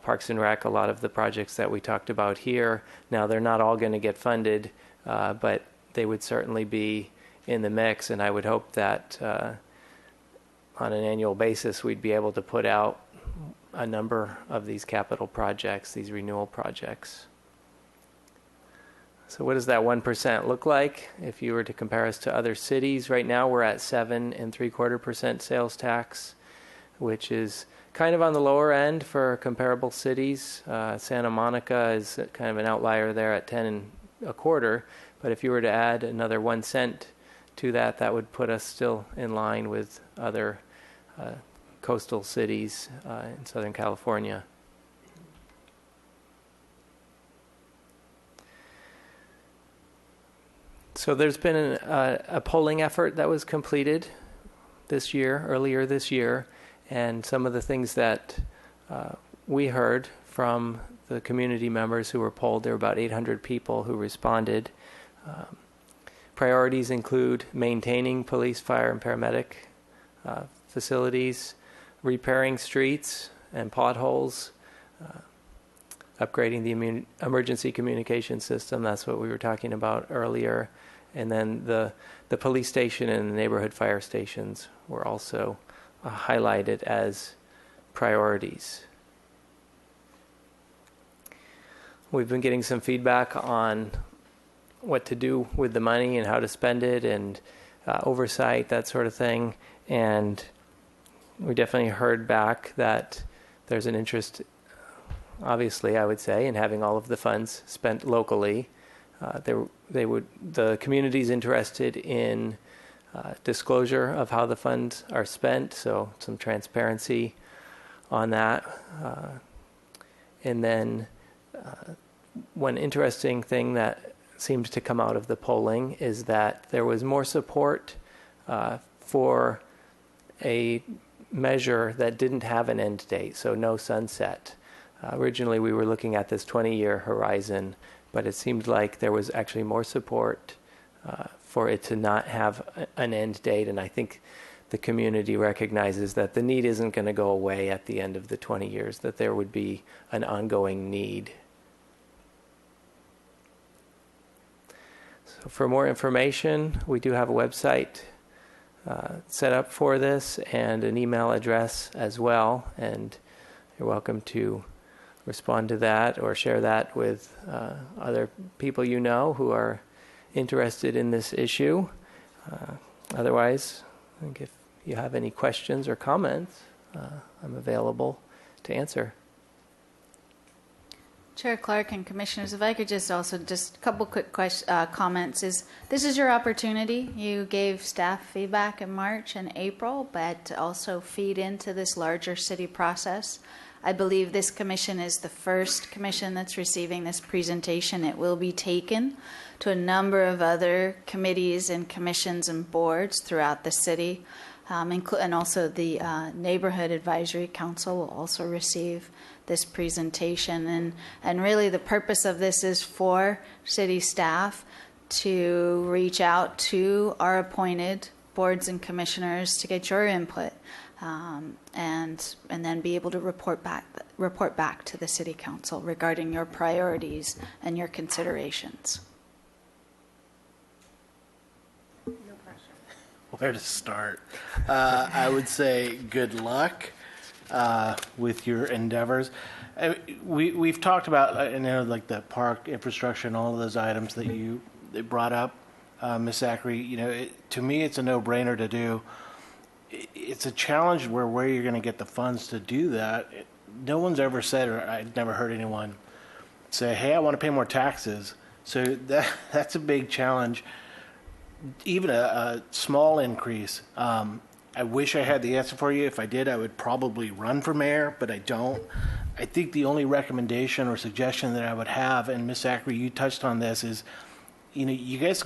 Parks and Rec, a lot of the projects that we talked about here. Now, they're not all going to get funded, but they would certainly be in the mix, and I would hope that on an annual basis we'd be able to put out a number of these capital projects, these renewal projects. So what does that 1% look like if you were to compare us to other cities? Right now we're at 7.75% sales tax, which is kind of on the lower end for comparable cities. Santa Monica is kind of an outlier there at 10.25. But if you were to add another 1 cent to that, that would put us still in line with other coastal cities in Southern California. So there's been a polling effort that was completed earlier this year, and some of the things that we heard from the community members who were polled, there were about 800 people who responded. Priorities include maintaining police, fire, and paramedic facilities, repairing streets and potholes, upgrading the emergency communication system. That's what we were talking about earlier. And then the police station and the neighborhood fire stations were also highlighted as priorities. We've been getting some feedback on what to do with the money and how to spend it and oversight, that sort of thing. And we definitely heard back that there's an interest, obviously, I would say, in having all of the funds spent locally. The community's interested in disclosure of how the funds are spent, so some transparency on that. And then one interesting thing that seemed to come out of the polling is that there was more support for a measure that didn't have an end date, so no sunset. Originally, we were looking at this 20-year horizon, but it seemed like there was actually more support for it to not have an end date, and I think the community recognizes that the need isn't going to go away at the end of the 20 years, that there would be an ongoing need. So for more information, we do have a website set up for this and an email address as well, and you're welcome to respond to that or share that with other people you know who are interested in this issue. Otherwise, I think if you have any questions or comments, I'm available to answer. Chair Clark and Commissioners, if I could just a couple quick comments. This is your opportunity. You gave staff feedback in March and April, but also feed into this larger city process. I believe this commission is the first commission that's receiving this presentation. It will be taken to a number of other committees and commissions and boards throughout the city, and also the Neighborhood Advisory Council will also receive this presentation. And really the purpose of this is for city staff to reach out to our appointed boards and commissioners to get your input, and then be able to report back to the City Council regarding your priorities and your considerations. Where to start? I would say good luck with your endeavors. We've talked about, like the park infrastructure and all of those items that you brought up, Ms. Zachary. To me, it's a no-brainer to do. It's a challenge where you're going to get the funds to do that. No one's ever said, or I've never heard anyone say, "Hey, I want to pay more taxes." So that's a big challenge. Even a small increase I wish I had the answer for you. If I did, I would probably run for mayor, but I don't. I think the only recommendation or suggestion that I would have, and Ms. Zachary, you touched on this, is, you guys,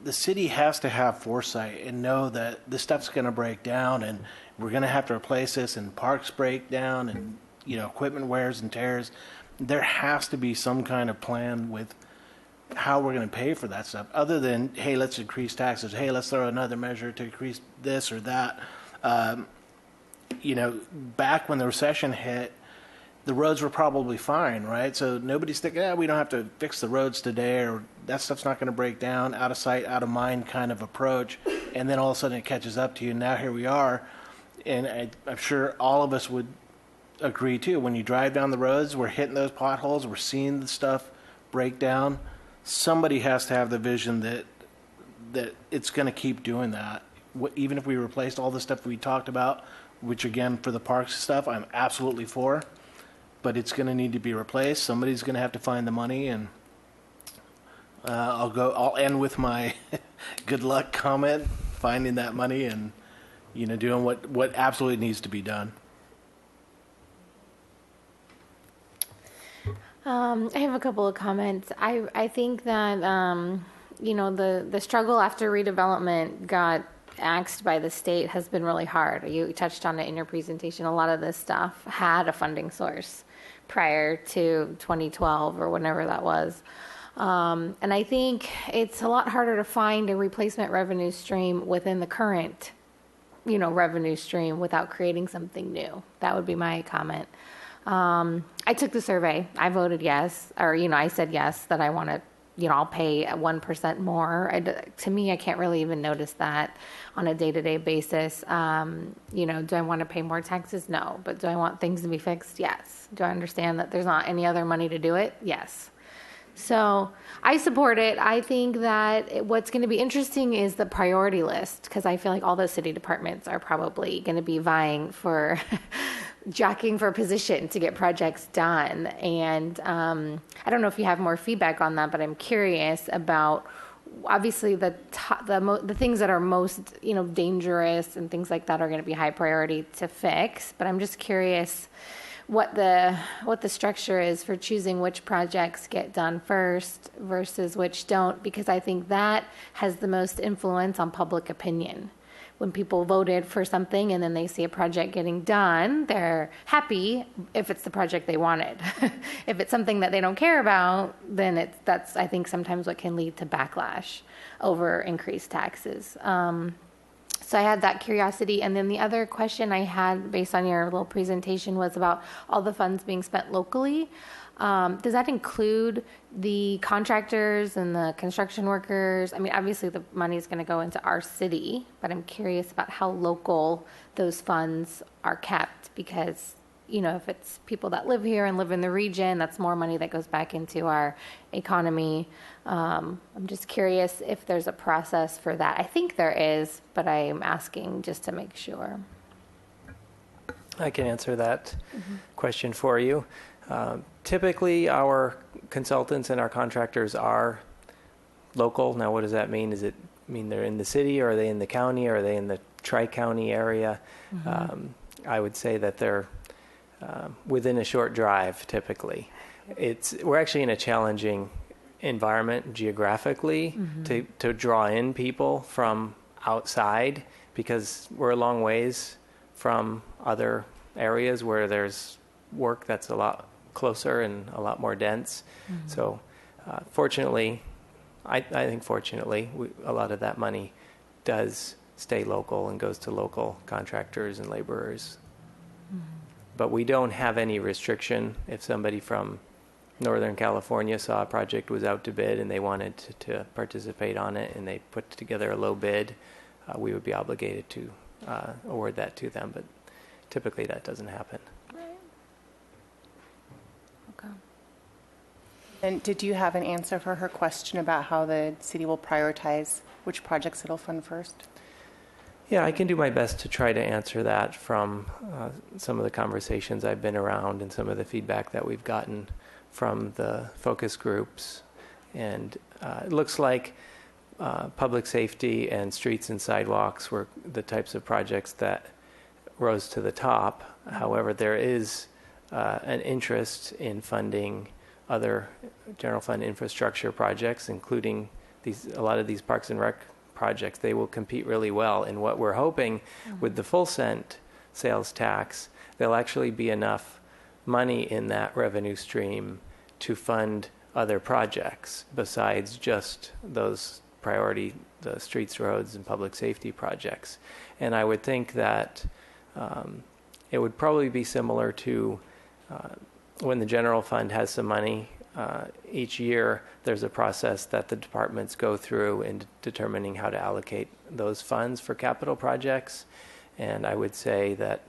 the city has to have foresight and know that this stuff's going to break down and we're going to have to replace this, and parks break down and, equipment wears and tears. There has to be some kind of plan with how we're going to pay for that stuff, other than, hey, let's increase taxes. Hey, let's throw another measure to increase this or that. Back when the recession hit, the roads were probably fine, right? So nobody's thinking, we don't have to fix the roads today, or that stuff's not going to break down, out of sight, out of mind kind of approach. And then all of a sudden it catches up to you. Now here we are. And I'm sure all of us would agree too. When you drive down the roads, we're hitting those potholes, we're seeing the stuff break down. Somebody has to have the vision that it's going to keep doing that. Even if we replaced all the stuff we talked about, which again, for the parks stuff, I'm absolutely for, but it's going to need to be replaced. Somebody's going to have to find the money, and I'll end with my good luck comment, finding that money and, doing what absolutely needs to be done. I have a couple of comments. I think that, the struggle after redevelopment got axed by the state has been really hard. You touched on it in your presentation. A lot of this stuff had a funding source prior to 2012 or whenever that was. And I think it's a lot harder to find a replacement revenue stream within the current, revenue stream without creating something new. That would be my comment. I took the survey. I voted yes, or, I said yes, that I want to, I'll pay 1% more. To me, I can't really even notice that on a day-to-day basis. Do I want to pay more taxes? No. But do I want things to be fixed? Yes. Do I understand that there's not any other money to do it? Yes. So I support it. I think that what's going to be interesting is the priority list, because I feel like all the city departments are probably going to be vying for jockeying for position to get projects done. And I don't know if you have more feedback on that, but I'm curious about, obviously, the things that are most dangerous and things like that are going to be high priority to fix. But I'm just curious what the structure is for choosing which projects get done first versus which don't, because I think that has the most influence on public opinion. When people voted for something and then they see a project getting done, they're happy if it's the project they wanted. If it's something that they don't care about, then that's I think sometimes what can lead to backlash over increased taxes. So I had that curiosity. And then the other question I had based on your little presentation was about all the funds being spent locally. Does that include the contractors and the construction workers? I mean, obviously the money is going to go into our city, but I'm curious about how local those funds are kept, because, if it's people that live here and live in the region, that's more money that goes back into our economy. I'm just curious if there's a process for that. I think there is, but I'm asking just to make sure. I can answer that question for you. Typically, our consultants and our contractors are local. Now, what does that mean? Does it mean they're in the city, or are they in the county, or are they in the tri-county area? I would say that they're within a short drive, typically. We're actually in a challenging environment geographically to draw in people from outside, because we're a long ways from other areas where there's work that's a lot closer and a lot more dense. So fortunately, I think fortunately, a lot of that money does stay local and goes to local contractors and laborers. But we don't have any restriction. If somebody from Northern California saw a project was out to bid and they wanted to participate on it, and they put together a low bid, we would be obligated to award that to them. But typically that doesn't happen. And did you have an answer for her question about how the city will prioritize which projects it'll fund first? Yeah, I can do my best to try to answer that from some of the conversations I've been around and some of the feedback that we've gotten from the focus groups. And it looks like public safety and streets and sidewalks were the types of projects that rose to the top. However, there is an interest in funding other general fund infrastructure projects, including a lot of these Parks and Rec projects. They will compete really well. And what we're hoping with the full cent sales tax, there'll actually be enough money in that revenue stream to fund other projects besides just those priority, the streets, roads, and public safety projects. And I would think that it would probably be similar to when the general fund has some money. Each year, there's a process that the departments go through in determining how to allocate those funds for capital projects. And I would say that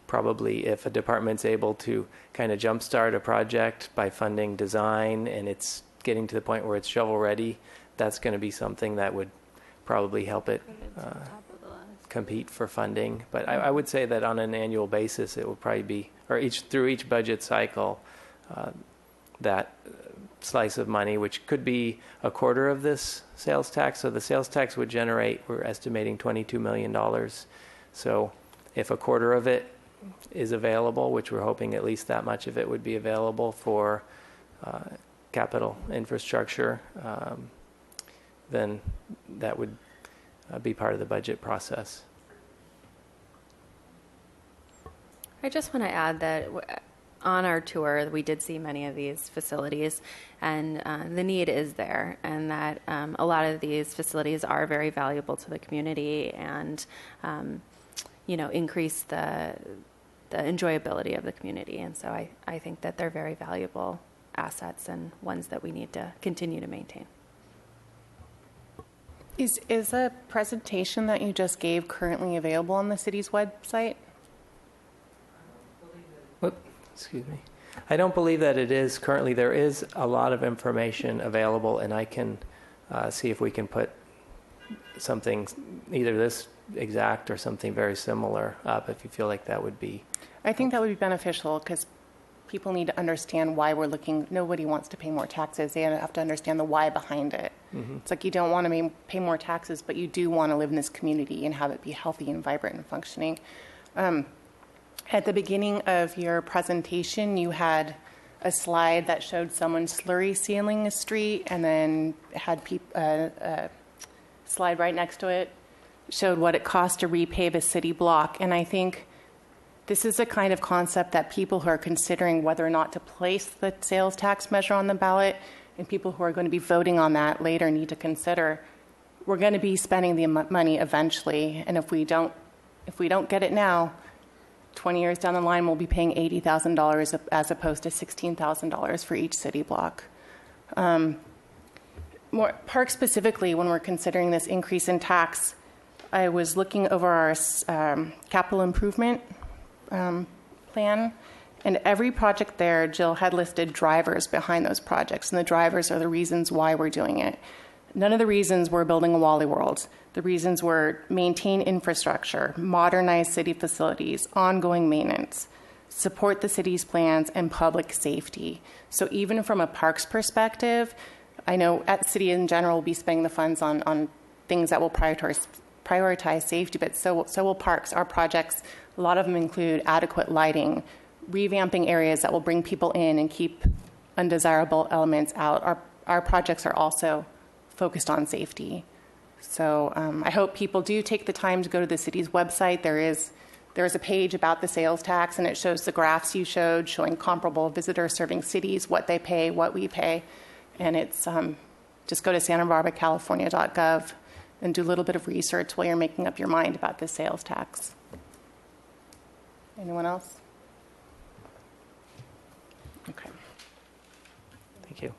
probably if a department's able to kind of jumpstart a project by funding design and it's getting to the point where it's shovel ready, that's going to be something that would probably help it compete for funding. But I would say that on an annual basis, it will probably be, or through each budget cycle, that slice of money, which could be a quarter of this sales tax. So the sales tax would generate, we're estimating $22 million. So if a quarter of it is available, which we're hoping at least that much of it would be available for capital infrastructure, then that would be part of the budget process. I just want to add that on our tour, we did see many of these facilities, and the need is there, and that a lot of these facilities are very valuable to the community and, increase the enjoyability of the community. And so I think that they're very valuable assets and ones that we need to continue to maintain. Is a presentation that you just gave currently available on the city's website? Excuse me. I don't believe that it is currently. There is a lot of information available, and I can see if we can put something, either this exact or something very similar up, if you feel like that would be. I think that would be beneficial because people need to understand why we're looking. Nobody wants to pay more taxes. They have to understand the why behind it. Mm-hmm. It's like you don't want to pay more taxes, but you do want to live in this community and have it be healthy and vibrant and functioning. At the beginning of your presentation, you had a slide that showed someone slurry sealing a street, and then had a slide right next to it showed what it cost to repave a city block. And I think this is a kind of concept that people who are considering whether or not to place the sales tax measure on the ballot, and people who are going to be voting on that later, need to consider. We're going to be spending the money eventually, and if we don't get it now, 20 years down the line, we'll be paying $80,000 as opposed to $16,000 for each city block. More park specifically, when we're considering this increase in tax, I was looking over our capital improvement plan, and every project there, Jill had listed drivers behind those projects, and the drivers are the reasons why we're doing it. None of the reasons we're building a Wally World. The reasons were maintain infrastructure, modernize city facilities, ongoing maintenance, support the city's plans, and public safety. So even from a parks perspective, I know at city in general will be spending the funds on things that will prioritize safety, but so will parks. Our projects, a lot of them include adequate lighting, revamping areas that will bring people in and keep undesirable elements out. Our projects are also focused on safety. So I hope people do take the time to go to the city's website. There is a page about the sales tax, and it shows the graphs you showed showing comparable visitor-serving cities, what they pay, what we pay. And it's just go to SantaBarbaraCalifornia.gov and do a little bit of research while you're making up your mind about the sales tax. Anyone else? Okay. Thank you.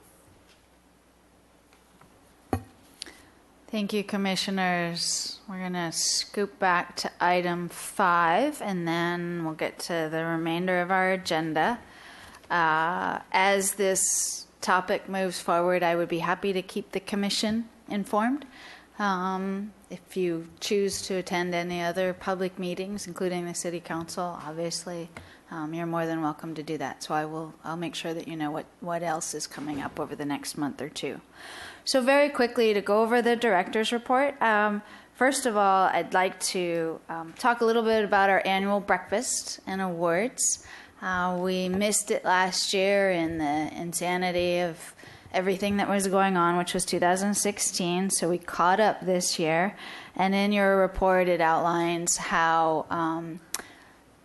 Thank you, Commissioners. We're going to scoop back to item 5, and then we'll get to the remainder of our agenda. As this topic moves forward, I would be happy to keep the Commission informed. If you choose to attend any other public meetings, including the City Council, obviously, you're more than welcome to do that. So I'll make sure that you know what else is coming up over the next month or two. So very quickly to go over the director's report. First of all, I'd like to talk a little bit about our annual breakfast and awards. We missed it last year in the insanity of everything that was going on, which was 2016, so we caught up this year. And in your report, it outlines how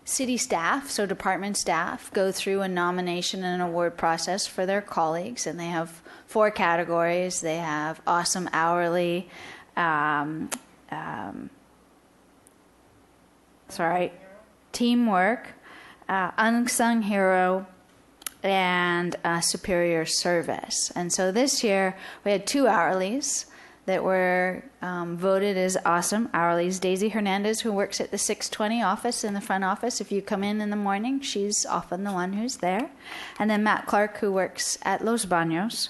city staff, so department staff, go through a nomination and award process for their colleagues, and they have 4 categories. They have awesome hourly, teamwork, unsung hero, and superior service. And so this year we had 2 hourlies that were voted as awesome hourlies. Daisy Hernandez, who works at the 620 office in the front office. If you come in the morning, she's often the one who's there. And then Matt Clark, who works at Los Baños.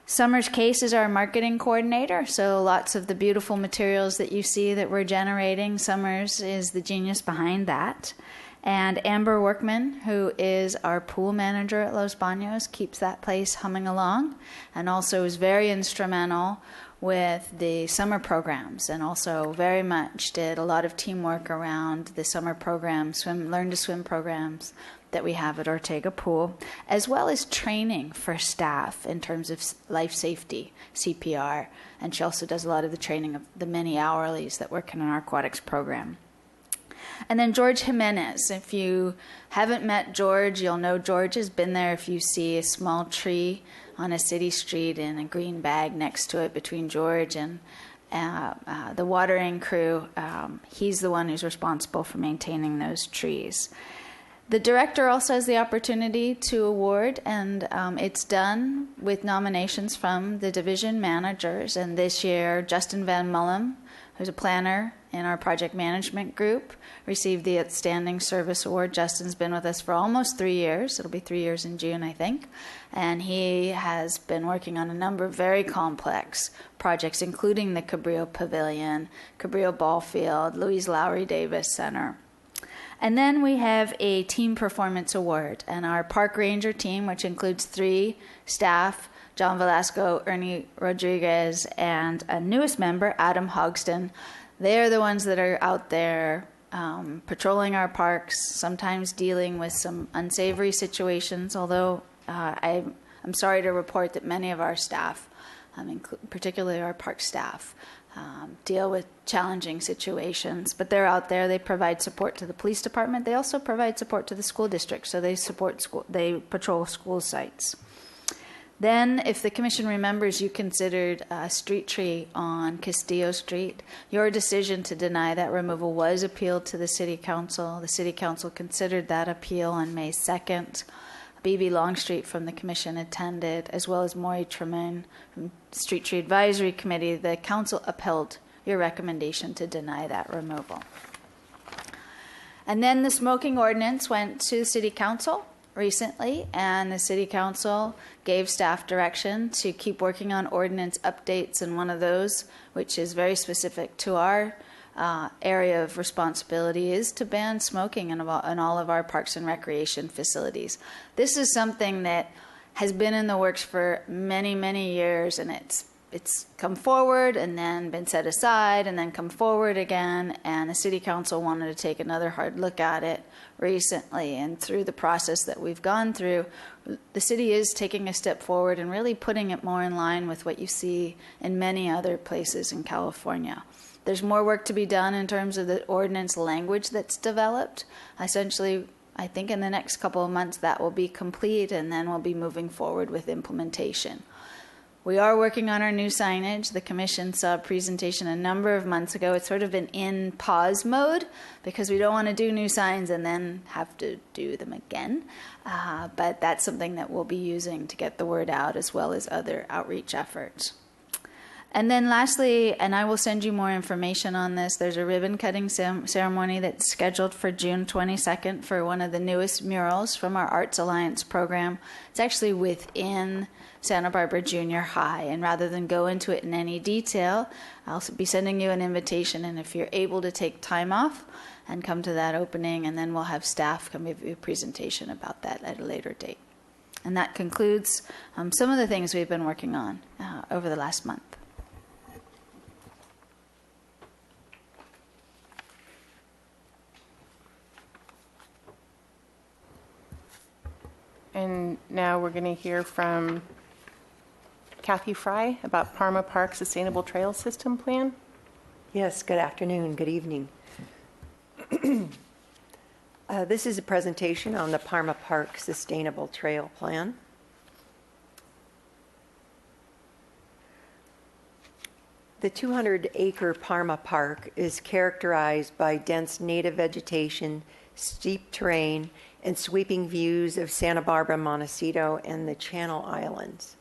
Summers Case is our marketing coordinator, so lots of the beautiful materials that you see that we're generating, Summers is the genius behind that. And Amber Workman, who is our pool manager at Los Baños, keeps that place humming along and also is very instrumental with the summer programs and also very much did a lot of teamwork around the summer programs, learn to swim programs that we have at Ortega Pool, as well as training for staff in terms of life safety, CPR, and she also does a lot of the training of the many hourlies that work in our aquatics program. And then George Jimenez. If you haven't met George, you'll know George has been there if you see a small tree on a city street and a green bag next to it between George and the watering crew. He's the one who's responsible for maintaining those trees. The director also has the opportunity to award, and it's done with nominations from the division managers. And this year, Justin Van Mullum, who's a planner in our project management group, received the Outstanding Service Award. Justin's been with us for almost 3 years. It'll be 3 years in June, I think. And he has been working on a number of very complex projects, including the Cabrillo Pavilion, Cabrillo Ball Field, Louise Lowry Davis Center. And then we have a team performance award. And our park ranger team, which includes 3 staff, John Velasco, Ernie Rodriguez, and a newest member, Adam Hogston, they're the ones that are out there patrolling our parks, sometimes dealing with some unsavory situations, although I'm sorry to report that many of our staff, particularly our park staff, deal with challenging situations. But they're out there. They provide support to the police department. They also provide support to the school district, so they patrol school sites. Then, if the commission remembers, you considered a street tree on Castillo Street. Your decision to deny that removal was appealed to the City Council. The City Council considered that appeal on May 2nd. B.B. Longstreet from the commission attended, as well as Maury Tremaine from Street Tree Advisory Committee. The council upheld your recommendation to deny that removal. And then the smoking ordinance went to the City Council recently, and the City Council gave staff direction to keep working on ordinance updates, and one of those, which is very specific to our area of responsibility, is to ban smoking in all of our parks and recreation facilities. This is something that has been in the works for many, many years, and it's come forward and then been set aside and then come forward again, and the City Council wanted to take another hard look at it recently. And through the process that we've gone through, the city is taking a step forward and really putting it more in line with what you see in many other places in California. There's more work to be done in terms of the ordinance language that's developed. Essentially, I think in the next couple of months that will be complete, and then we'll be moving forward with implementation. We are working on our new signage. The commission saw a presentation a number of months ago. It's sort of been in pause mode because we don't want to do new signs and then have to do them again. But that's something that we'll be using to get the word out, as well as other outreach efforts. And then lastly, and I will send you more information on this, there's a ribbon cutting ceremony that's scheduled for June 22nd for one of the newest murals from our Arts Alliance program. It's actually within Santa Barbara Junior High, and rather than go into it in any detail, I'll be sending you an invitation, and if you're able to take time off and come to that opening, and then we'll have staff come give you a presentation about that at a later date. And that concludes some of the things we've been working on over the last month. And now we're going to hear from Kathy Fry about Parma Park Sustainable Trail System Plan. Yes, good afternoon, good evening. This is a presentation on the Parma Park Sustainable Trail Plan. The 200-acre Parma Park is characterized by dense native vegetation, steep terrain, and sweeping views of Santa Barbara, Montecito, and the Channel Islands.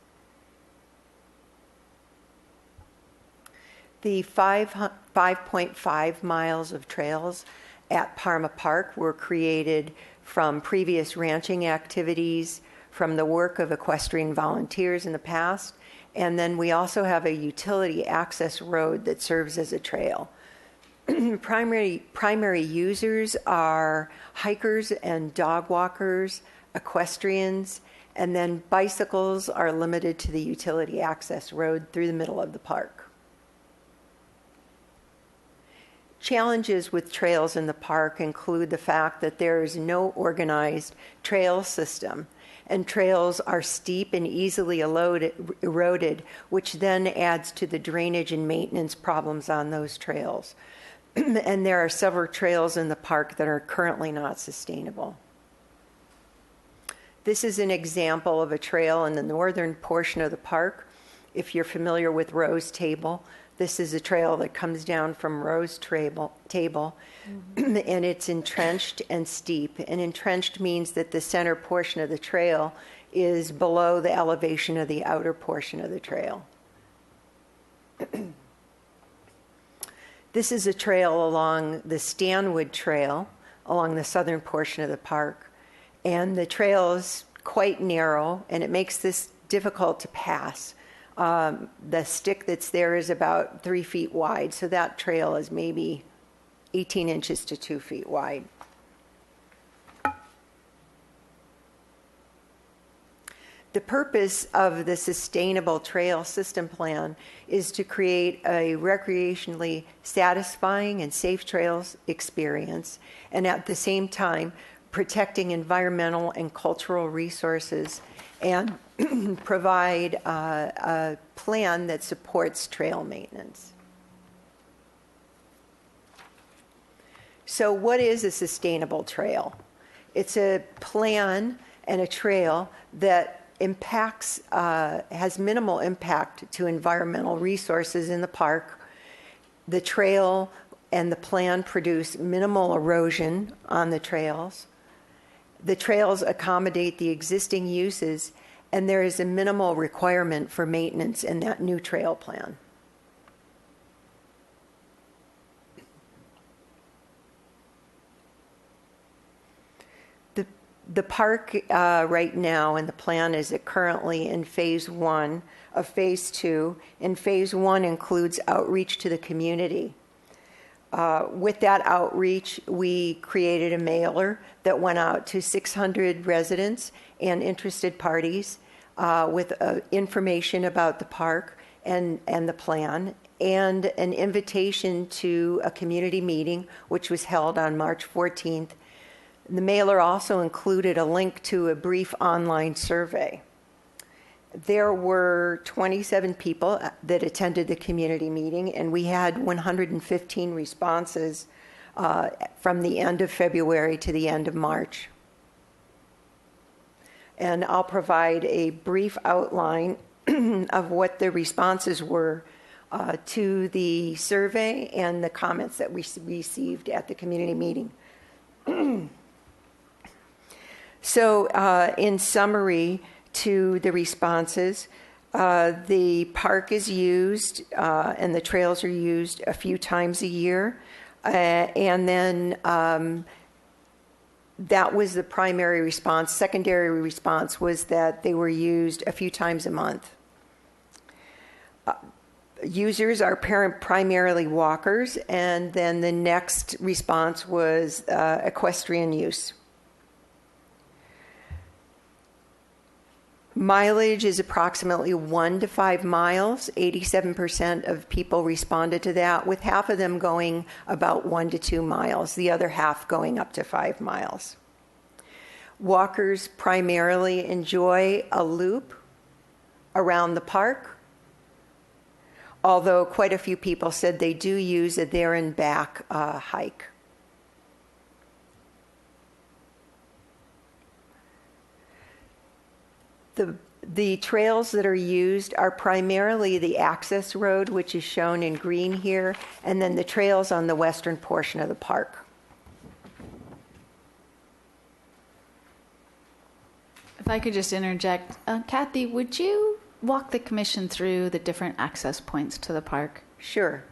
The 5.5 miles of trails at Parma Park were created from previous ranching activities, from the work of equestrian volunteers in the past, and then we also have a utility access road that serves as a trail. Primary users are hikers and dog walkers, equestrians, and then bicycles are limited to the utility access road through the middle of the park. Challenges with trails in the park include the fact that there is no organized trail system, and trails are steep and easily eroded, which then adds to the drainage and maintenance problems on those trails. And there are several trails in the park that are currently not sustainable. This is an example of a trail in the northern portion of the park. If you're familiar with Rose Table, this is a trail that comes down from Rose Table, and it's entrenched and steep. And entrenched means that the center portion of the trail is below the elevation of the outer portion of the trail. This is a trail along the Stanwood Trail, along the southern portion of the park. And the trail is quite narrow, and it makes this difficult to pass. The stick that's there is about 3 feet wide, so that trail is maybe 18 inches to 2 feet wide. The purpose of the Sustainable Trail System Plan is to create a recreationally satisfying and safe trails experience, and at the same time, protecting environmental and cultural resources, and provide a plan that supports trail maintenance. So what is a sustainable trail? It's a plan and a trail that has minimal impact to environmental resources in the park. The trail and the plan produce minimal erosion on the trails. The trails accommodate the existing uses, and there is a minimal requirement for maintenance in that new trail plan. The park right now, and the plan is currently in phase 1 of phase 2, and phase 1 includes outreach to the community. With that outreach, we created a mailer that went out to 600 residents and interested parties with information about the park and the plan, and an invitation to a community meeting, which was held on March 14th. The mailer also included a link to a brief online survey. There were 27 people that attended the community meeting, and we had 115 responses from the end of February to the end of March. And I'll provide a brief outline of what the responses were to the survey and the comments that we received at the community meeting. So in summary to the responses, the park is used and the trails are used a few times a year. And then that was the primary response. Secondary response was that they were used a few times a month. Users are primarily walkers, and then the next response was equestrian use. Mileage is approximately 1 to 5 miles. 87% of people responded to that, with half of them going about 1 to 2 miles, the other half going up to 5 miles. Walkers primarily enjoy a loop around the park, although quite a few people said they do use a there and back hike. The trails that are used are primarily the access road, which is shown in green here, and then the trails on the western portion of the park. If I could just interject, Kathy, would you walk the commission through the different access points to the park? Sure.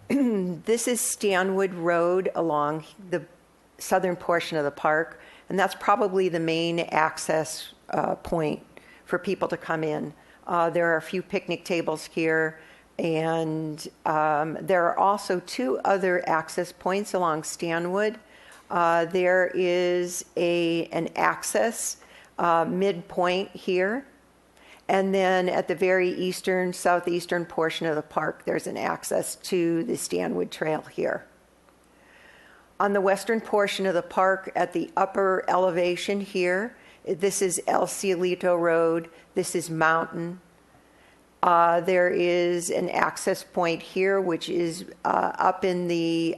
This is Stanwood Road along the southern portion of the park, and that's probably the main access point for people to come in. There are a few picnic tables here, and there are also 2 other access points along Stanwood. There is an access midpoint here, and then at the very southeastern portion of the park, there's an access to the Stanwood Trail here. On the western portion of the park, at the upper elevation here, this is El Cielito Road. This is Mountain. There is an access point here, which is up in the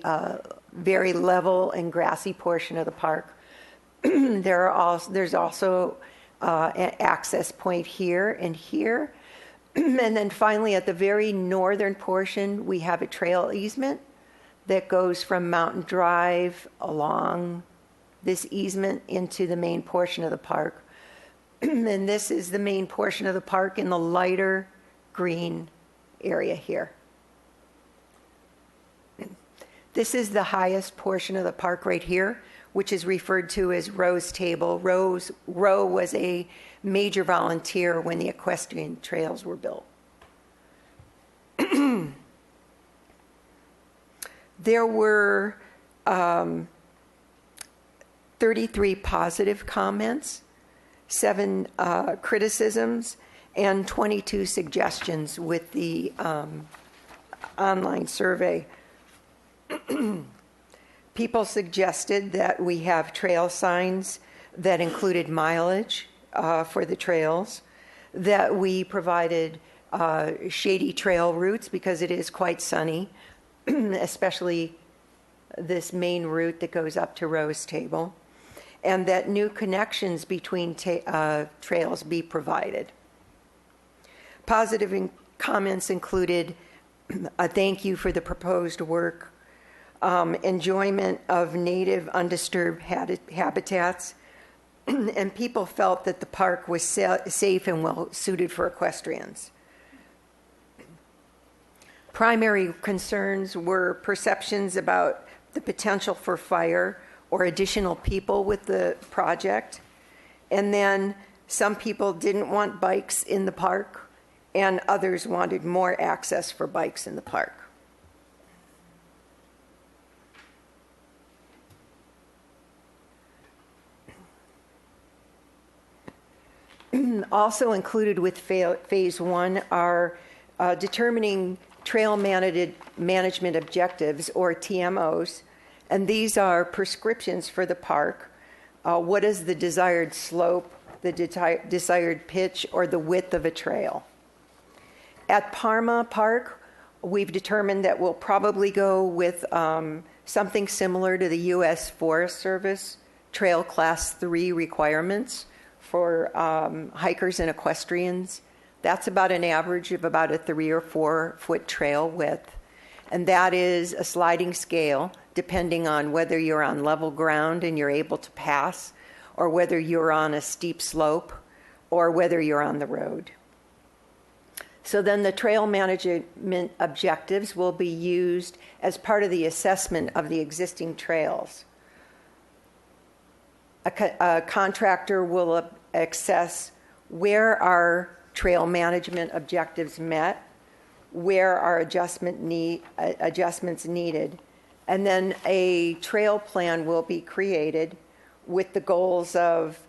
very level and grassy portion of the park. There's also an access point here and here. And then finally, at the very northern portion, we have a trail easement that goes from Mountain Drive along this easement into the main portion of the park. And this is the main portion of the park in the lighter green area here. This is the highest portion of the park right here, which is referred to as Roe's Table. Roe was a major volunteer when the equestrian trails were built. There were 33 positive comments, 7 criticisms, and 22 suggestions with the online survey. People suggested that we have trail signs that included mileage for the trails, that we provided shady trail routes because it is quite sunny, especially this main route that goes up to Roe's Table, and that new connections between trails be provided. Positive comments included a thank you for the proposed work, enjoyment of native undisturbed habitats, and people felt that the park was safe and well suited for equestrians. Primary concerns were perceptions about the potential for fire or additional people with the project. And then some people didn't want bikes in the park, and others wanted more access for bikes in the park. Also included with phase 1 are determining trail management objectives, or TMOs, and these are prescriptions for the park. What is the desired slope, the desired pitch, or the width of a trail? At Parma Park, we've determined that we'll probably go with something similar to the U.S. Forest Service Trail Class 3 requirements for hikers and equestrians. That's about an average of about a 3 or 4 foot trail width. And that is a sliding scale depending on whether you're on level ground and you're able to pass, or whether you're on a steep slope, or whether you're on the road. So then the trail management objectives will be used as part of the assessment of the existing trails. A contractor will assess where are trail management objectives met, where are adjustments needed, and then a trail plan will be created with the goals of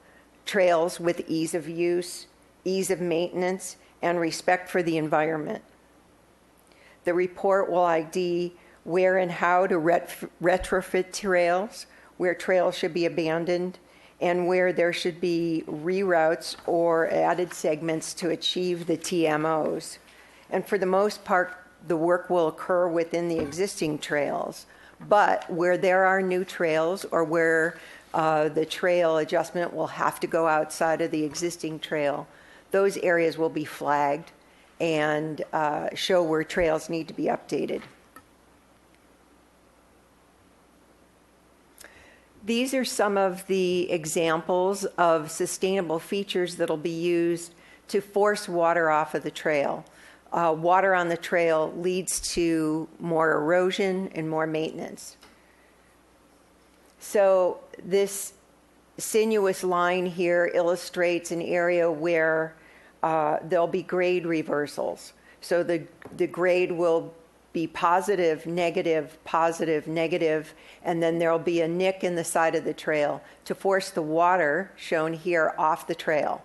trails with ease of use, ease of maintenance, and respect for the environment. The report will ID where and how to retrofit trails, where trails should be abandoned, and where there should be reroutes or added segments to achieve the TMOs. And for the most part, the work will occur within the existing trails. But where there are new trails or where the trail adjustment will have to go outside of the existing trail, those areas will be flagged and show where trails need to be updated. These are some of the examples of sustainable features that will be used to force water off of the trail. Water on the trail leads to more erosion and more maintenance. So this sinuous line here illustrates an area where there'll be grade reversals. So the grade will be positive, negative, and then there'll be a nick in the side of the trail to force the water, shown here, off the trail.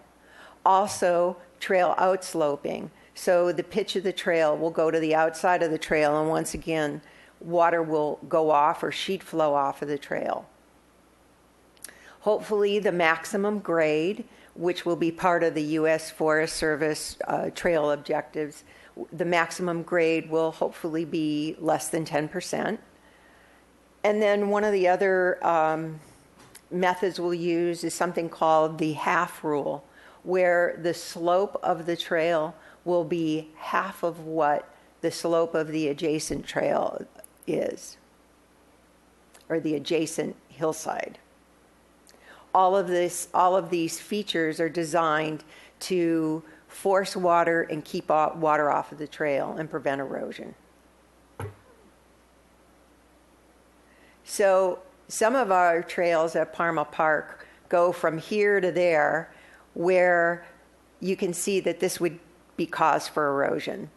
Also, trail outsloping. So the pitch of the trail will go to the outside of the trail, and once again, water will go off or sheet flow off of the trail. Hopefully, the maximum grade, which will be part of the U.S. Forest Service trail objectives, the maximum grade will hopefully be less than 10%. And then one of the other methods we'll use is something called the half rule, where the slope of the trail will be half of what the slope of the adjacent trail is, or the adjacent hillside. All of these features are designed to force water and keep water off of the trail and prevent erosion. So some of our trails at Parma Park go from here to there, where you can see that this would be cause for erosion.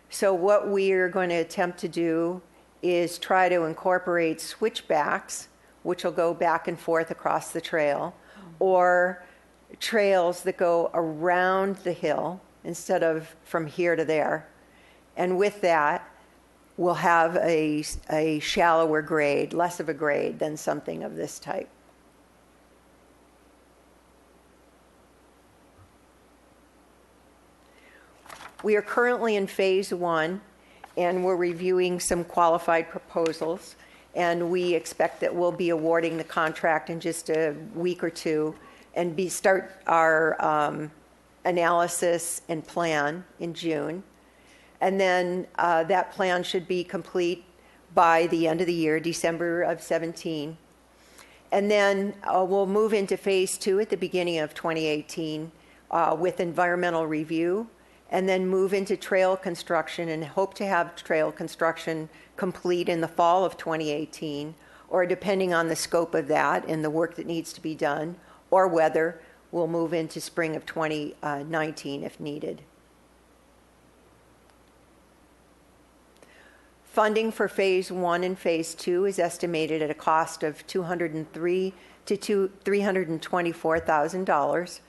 So what we're going to attempt to do is try to incorporate switchbacks, which will go back and forth across the trail, or trails that go around the hill instead of from here to there. And with that, we'll have a shallower grade, less of a grade than something of this type. We are currently in phase 1, and we're reviewing some qualified proposals, and we expect that we'll be awarding the contract in just a week or two and start our analysis and plan in June. And then that plan should be complete by the end of the year, December of 17. And then we'll move into phase 2 at the beginning of 2018 with environmental review, and then move into trail construction and hope to have trail construction complete in the fall of 2018, or depending on the scope of that and the work that needs to be done, or whether we'll move into spring of 2019 if needed. Funding for phase 1 and phase 2 is estimated at a cost of $203,000 to $324,000.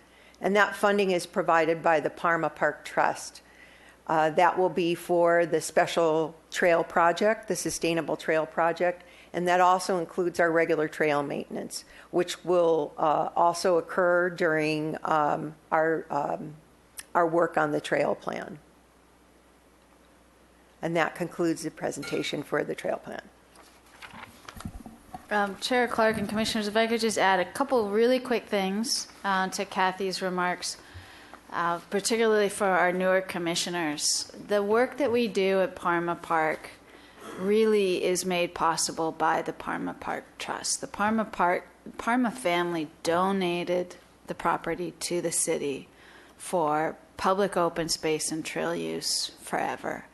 And that funding is provided by the Parma Park Trust. That will be for the special trail project, the Sustainable Trail Project, and that also includes our regular trail maintenance, which will also occur during our work on the trail plan. And that concludes the presentation for the trail plan. Chair Clark and Commissioners, if I could just add a couple really quick things to Kathy's remarks, particularly for our newer commissioners. The work that we do at Parma Park really is made possible by the Parma Park Trust. The Parma family donated the property to the city for public open space and trail use forever.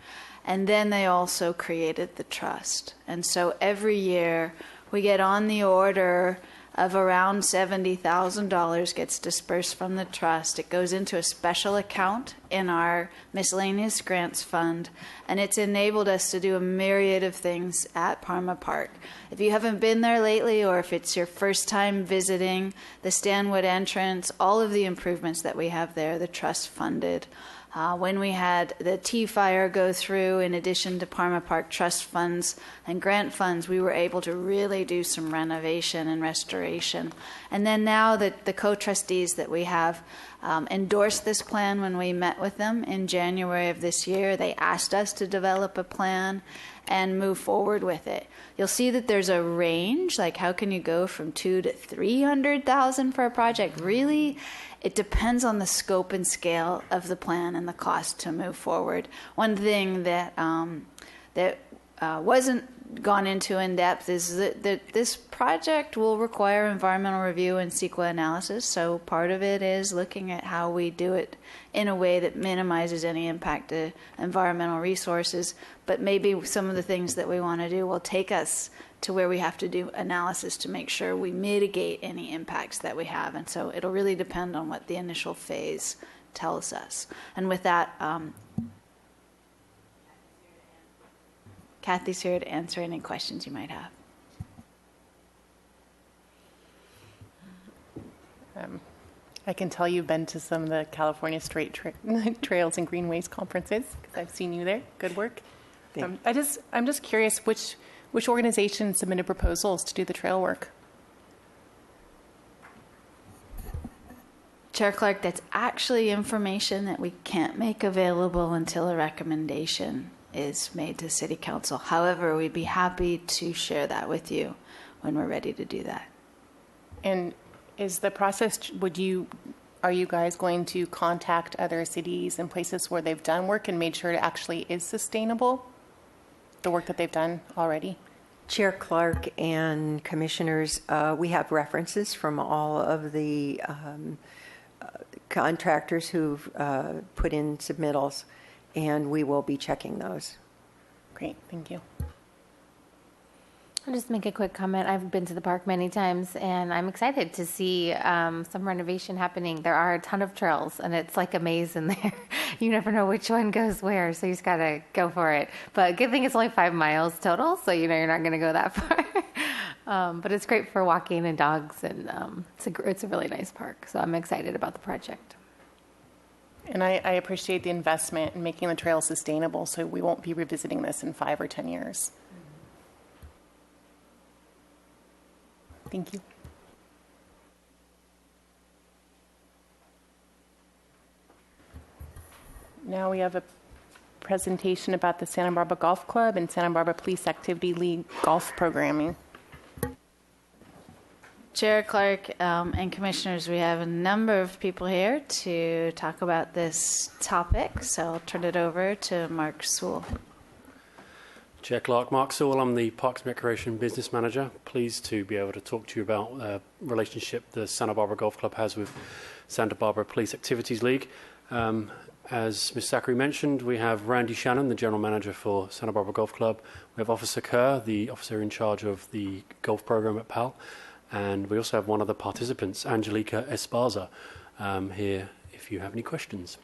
And then they also created the trust. And so every year we get on the order of around $70,000 gets dispersed from the trust. It goes into a special account in our miscellaneous grants fund, and it's enabled us to do a myriad of things at Parma Park. If you haven't been there lately, or if it's your first time visiting the Stanwood entrance, all of the improvements that we have there, the trust funded. When we had the T-Fire go through, in addition to Parma Park trust funds and grant funds, we were able to really do some renovation and restoration. And then now that the co-trustees that we have endorsed this plan when we met with them in January of this year, they asked us to develop a plan and move forward with it. You'll see that there's a range, like how can you go from $200,000 to $300,000 for a project? Really, it depends on the scope and scale of the plan and the cost to move forward. One thing that wasn't gone into in depth is that this project will require environmental review and CEQA analysis. So part of it is looking at how we do it in a way that minimizes any impact to environmental resources. But maybe some of the things that we want to do will take us to where we have to do analysis to make sure we mitigate any impacts that we have. And so it'll really depend on what the initial phase tells us. And with that, Kathy's here to answer any questions you might have. I can tell you've been to some of the California State Trails and Greenways conferences because I've seen you there. Good work. I'm just curious, which organization submitted proposals to do the trail work? Chair Clark, that's actually information that we can't make available until a recommendation is made to City Council. However, we'd be happy to share that with you when we're ready to do that. And is the process, are you guys going to contact other cities and places where they've done work and made sure it actually is sustainable, the work that they've done already? Chair Clark and commissioners, we have references from all of the contractors who've put in submittals, and we will be checking those. Great, thank you. I'll just make a quick comment. I've been to the park many times, and I'm excited to see some renovation happening. There are a ton of trails, and it's like a maze in there. You never know which one goes where, so you just got to go for it. But good thing it's only 5 miles total, so you know you're not going to go that far. But it's great for walking and dogs, and it's a really nice park. So I'm excited about the project. And I appreciate the investment in making the trail sustainable, so we won't be revisiting this in 5 or 10 years. Thank you. Now we have a presentation about the Santa Barbara Golf Club and Santa Barbara Police Activity League golf programming. Chair Clark and commissioners, we have a number of people here to talk about this topic, so I'll turn it over to Mark Sewell. Chair Clark, Mark Sewell, I'm the Parks and Recreation Business Manager. Pleased to be able to talk to you about the relationship the Santa Barbara Golf Club has with Santa Barbara Police Activities League. As Ms. Zachary mentioned, we have Randy Shannon, the General Manager for Santa Barbara Golf Club. We have Officer Kerr, the officer in charge of the golf program at PAL. And we also have one of the participants, Angelica Esparza, here if you have any questions.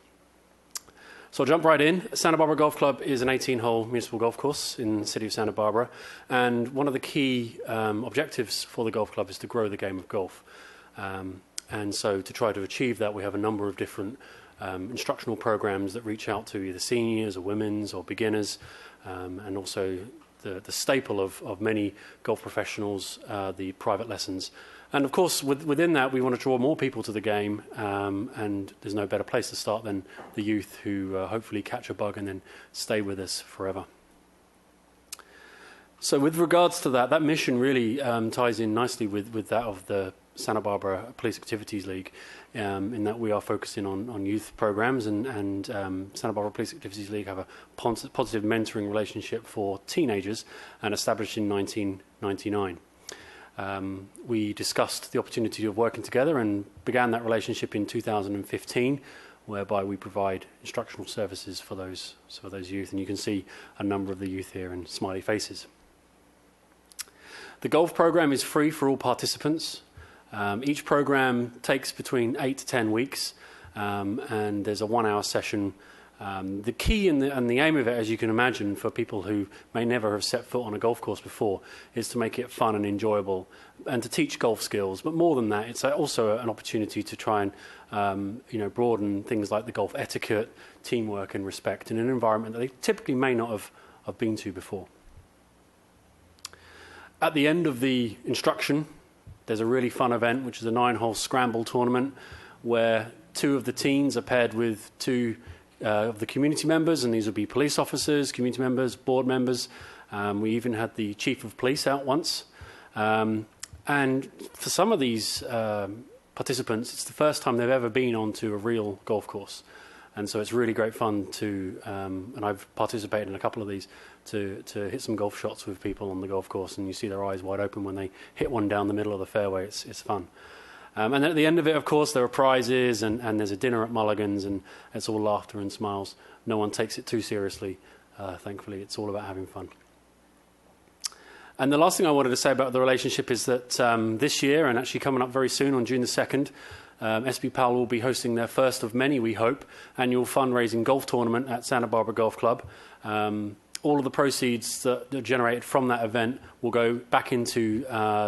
So I'll jump right in. Santa Barbara Golf Club is an 18-hole municipal golf course in the city of Santa Barbara. And one of the key objectives for the golf club is to grow the game of golf. And so to try to achieve that, we have a number of different instructional programs that reach out to either seniors or women's or beginners, and also the staple of many golf professionals, the private lessons. And of course, within that, we want to draw more people to the game, and there's no better place to start than the youth who hopefully catch a bug and then stay with us forever. So with regards to that mission really ties in nicely with that of the Santa Barbara Police Activities League, in that we are focusing on youth programs, and Santa Barbara Police Activities League have a positive mentoring relationship for teenagers and established in 1999. We discussed the opportunity of working together and began that relationship in 2015, whereby we provide instructional services for those youth, and you can see a number of the youth here in smiley faces. The golf program is free for all participants. Each program takes between 8 to 10 weeks, and there's a 1-hour session. The key and the aim of it, as you can imagine, for people who may never have set foot on a golf course before, is to make it fun and enjoyable and to teach golf skills. But more than that, it's also an opportunity to try and broaden things like the golf etiquette, teamwork and respect in an environment that they typically may not have been to before. At the end of the instruction, there's a really fun event, which is a 9-hole scramble tournament, where 2 of the teens are paired with 2 of the community members, and these will be police officers, community members, board members. We even had the chief of police out once. And for some of these participants, it's the first time they've ever been onto a real golf course. And so it's really great fun to, and I've participated in a couple of these, to hit some golf shots with people on the golf course, and you see their eyes wide open when they hit one down the middle of the fairway. It's fun. And then at the end of it, of course, there are prizes, and there's a dinner at Mulligan's, and it's all laughter and smiles. No one takes it too seriously, thankfully. It's all about having fun. And the last thing I wanted to say about the relationship is that this year, and actually coming up very soon on June the 2nd, SB Pal will be hosting their first of many, we hope, annual fundraising golf tournament at Santa Barbara Golf Club. All of the proceeds that are generated from that event will go back into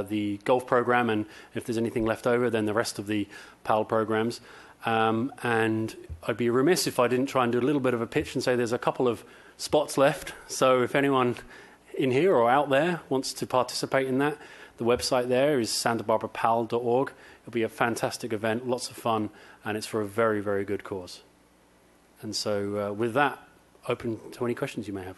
the golf program, and if there's anything left over, then the rest of the PAL programs. And I'd be remiss if I didn't try and do a little bit of a pitch and say there's a couple of spots left. So if anyone in here or out there wants to participate in that, the website there is santabarbarapal.org. It'll be a fantastic event, lots of fun, and it's for a very, very good cause. And so with that, open to any questions you may have.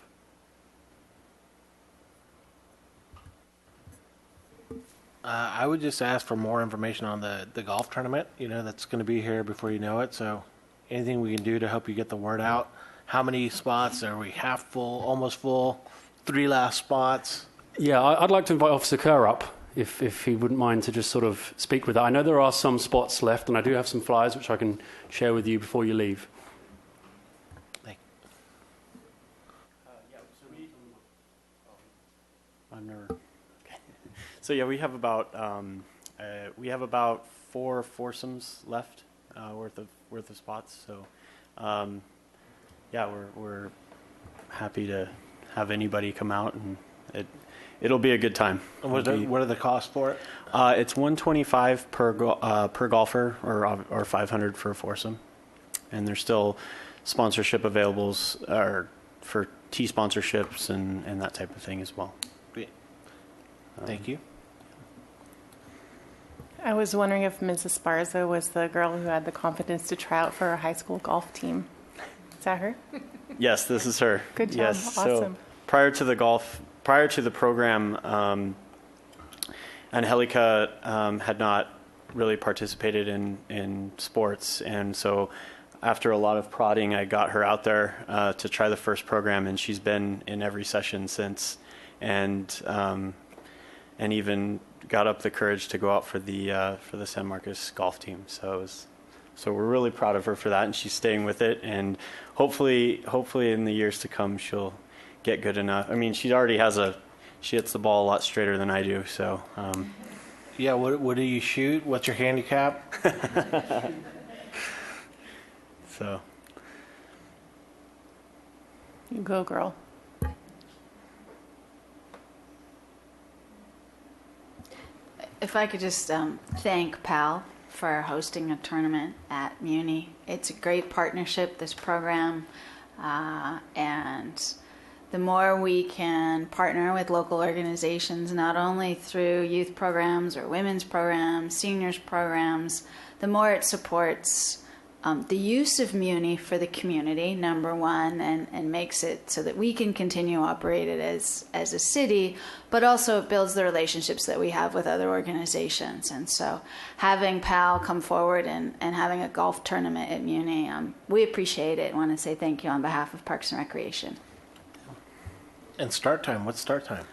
I would just ask for more information on the golf tournament, that's going to be here before you know it. So anything we can do to help you get the word out. How many spots? Are we half full, almost full, 3 last spots? Yeah, I'd like to invite Officer Kerr up, if he wouldn't mind to just sort of speak with that. I know there are some spots left, and I do have some flyers which I can share with you before you leave. So yeah, we have about 4 foursomes left worth of spots. So yeah, we're happy to have anybody come out, and it'll be a good time. What are the costs for it? It's $125 per golfer, or $500 for a foursome, and there's still sponsorship available for tee sponsorships and that type of thing as well. Great. Thank you. I was wondering if Ms. Esparza was the girl who had the confidence to try out for our high school golf team. Is that her? Yes, this is her. Good job. Yes. Awesome. So prior to the program, Angelica had not really participated in sports, and so after a lot of prodding, I got her out there to try the first program, and she's been in every session since, and even got up the courage to go out for the San Marcos golf team. So we're really proud of her for that, and she's staying with it, and hopefully in the years to come she'll get good enough. I mean, she hits the ball a lot straighter than I do. So yeah, what do you shoot? What's your handicap? So You go, girl. If I could just thank PAL for hosting a tournament at Muni. It's a great partnership, this program, and the more we can partner with local organizations, not only through youth programs or women's programs, seniors programs, the more it supports the use of Muni for the community, number one, and makes it so that we can continue operating as a city, but also it builds the relationships that we have with other organizations. And so having PAL come forward and having a golf tournament at Muni, we appreciate it. I want to say thank you on behalf of Parks and Recreation. And start time, what's start time?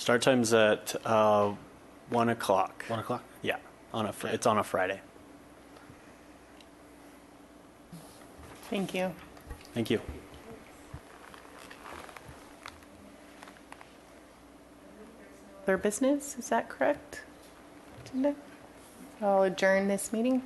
start time's at 1 o'clock. 1 o'clock? Yeah, it's on a Friday. Thank you. Thank you. Their business, is that correct? Linda? I'll adjourn this meeting.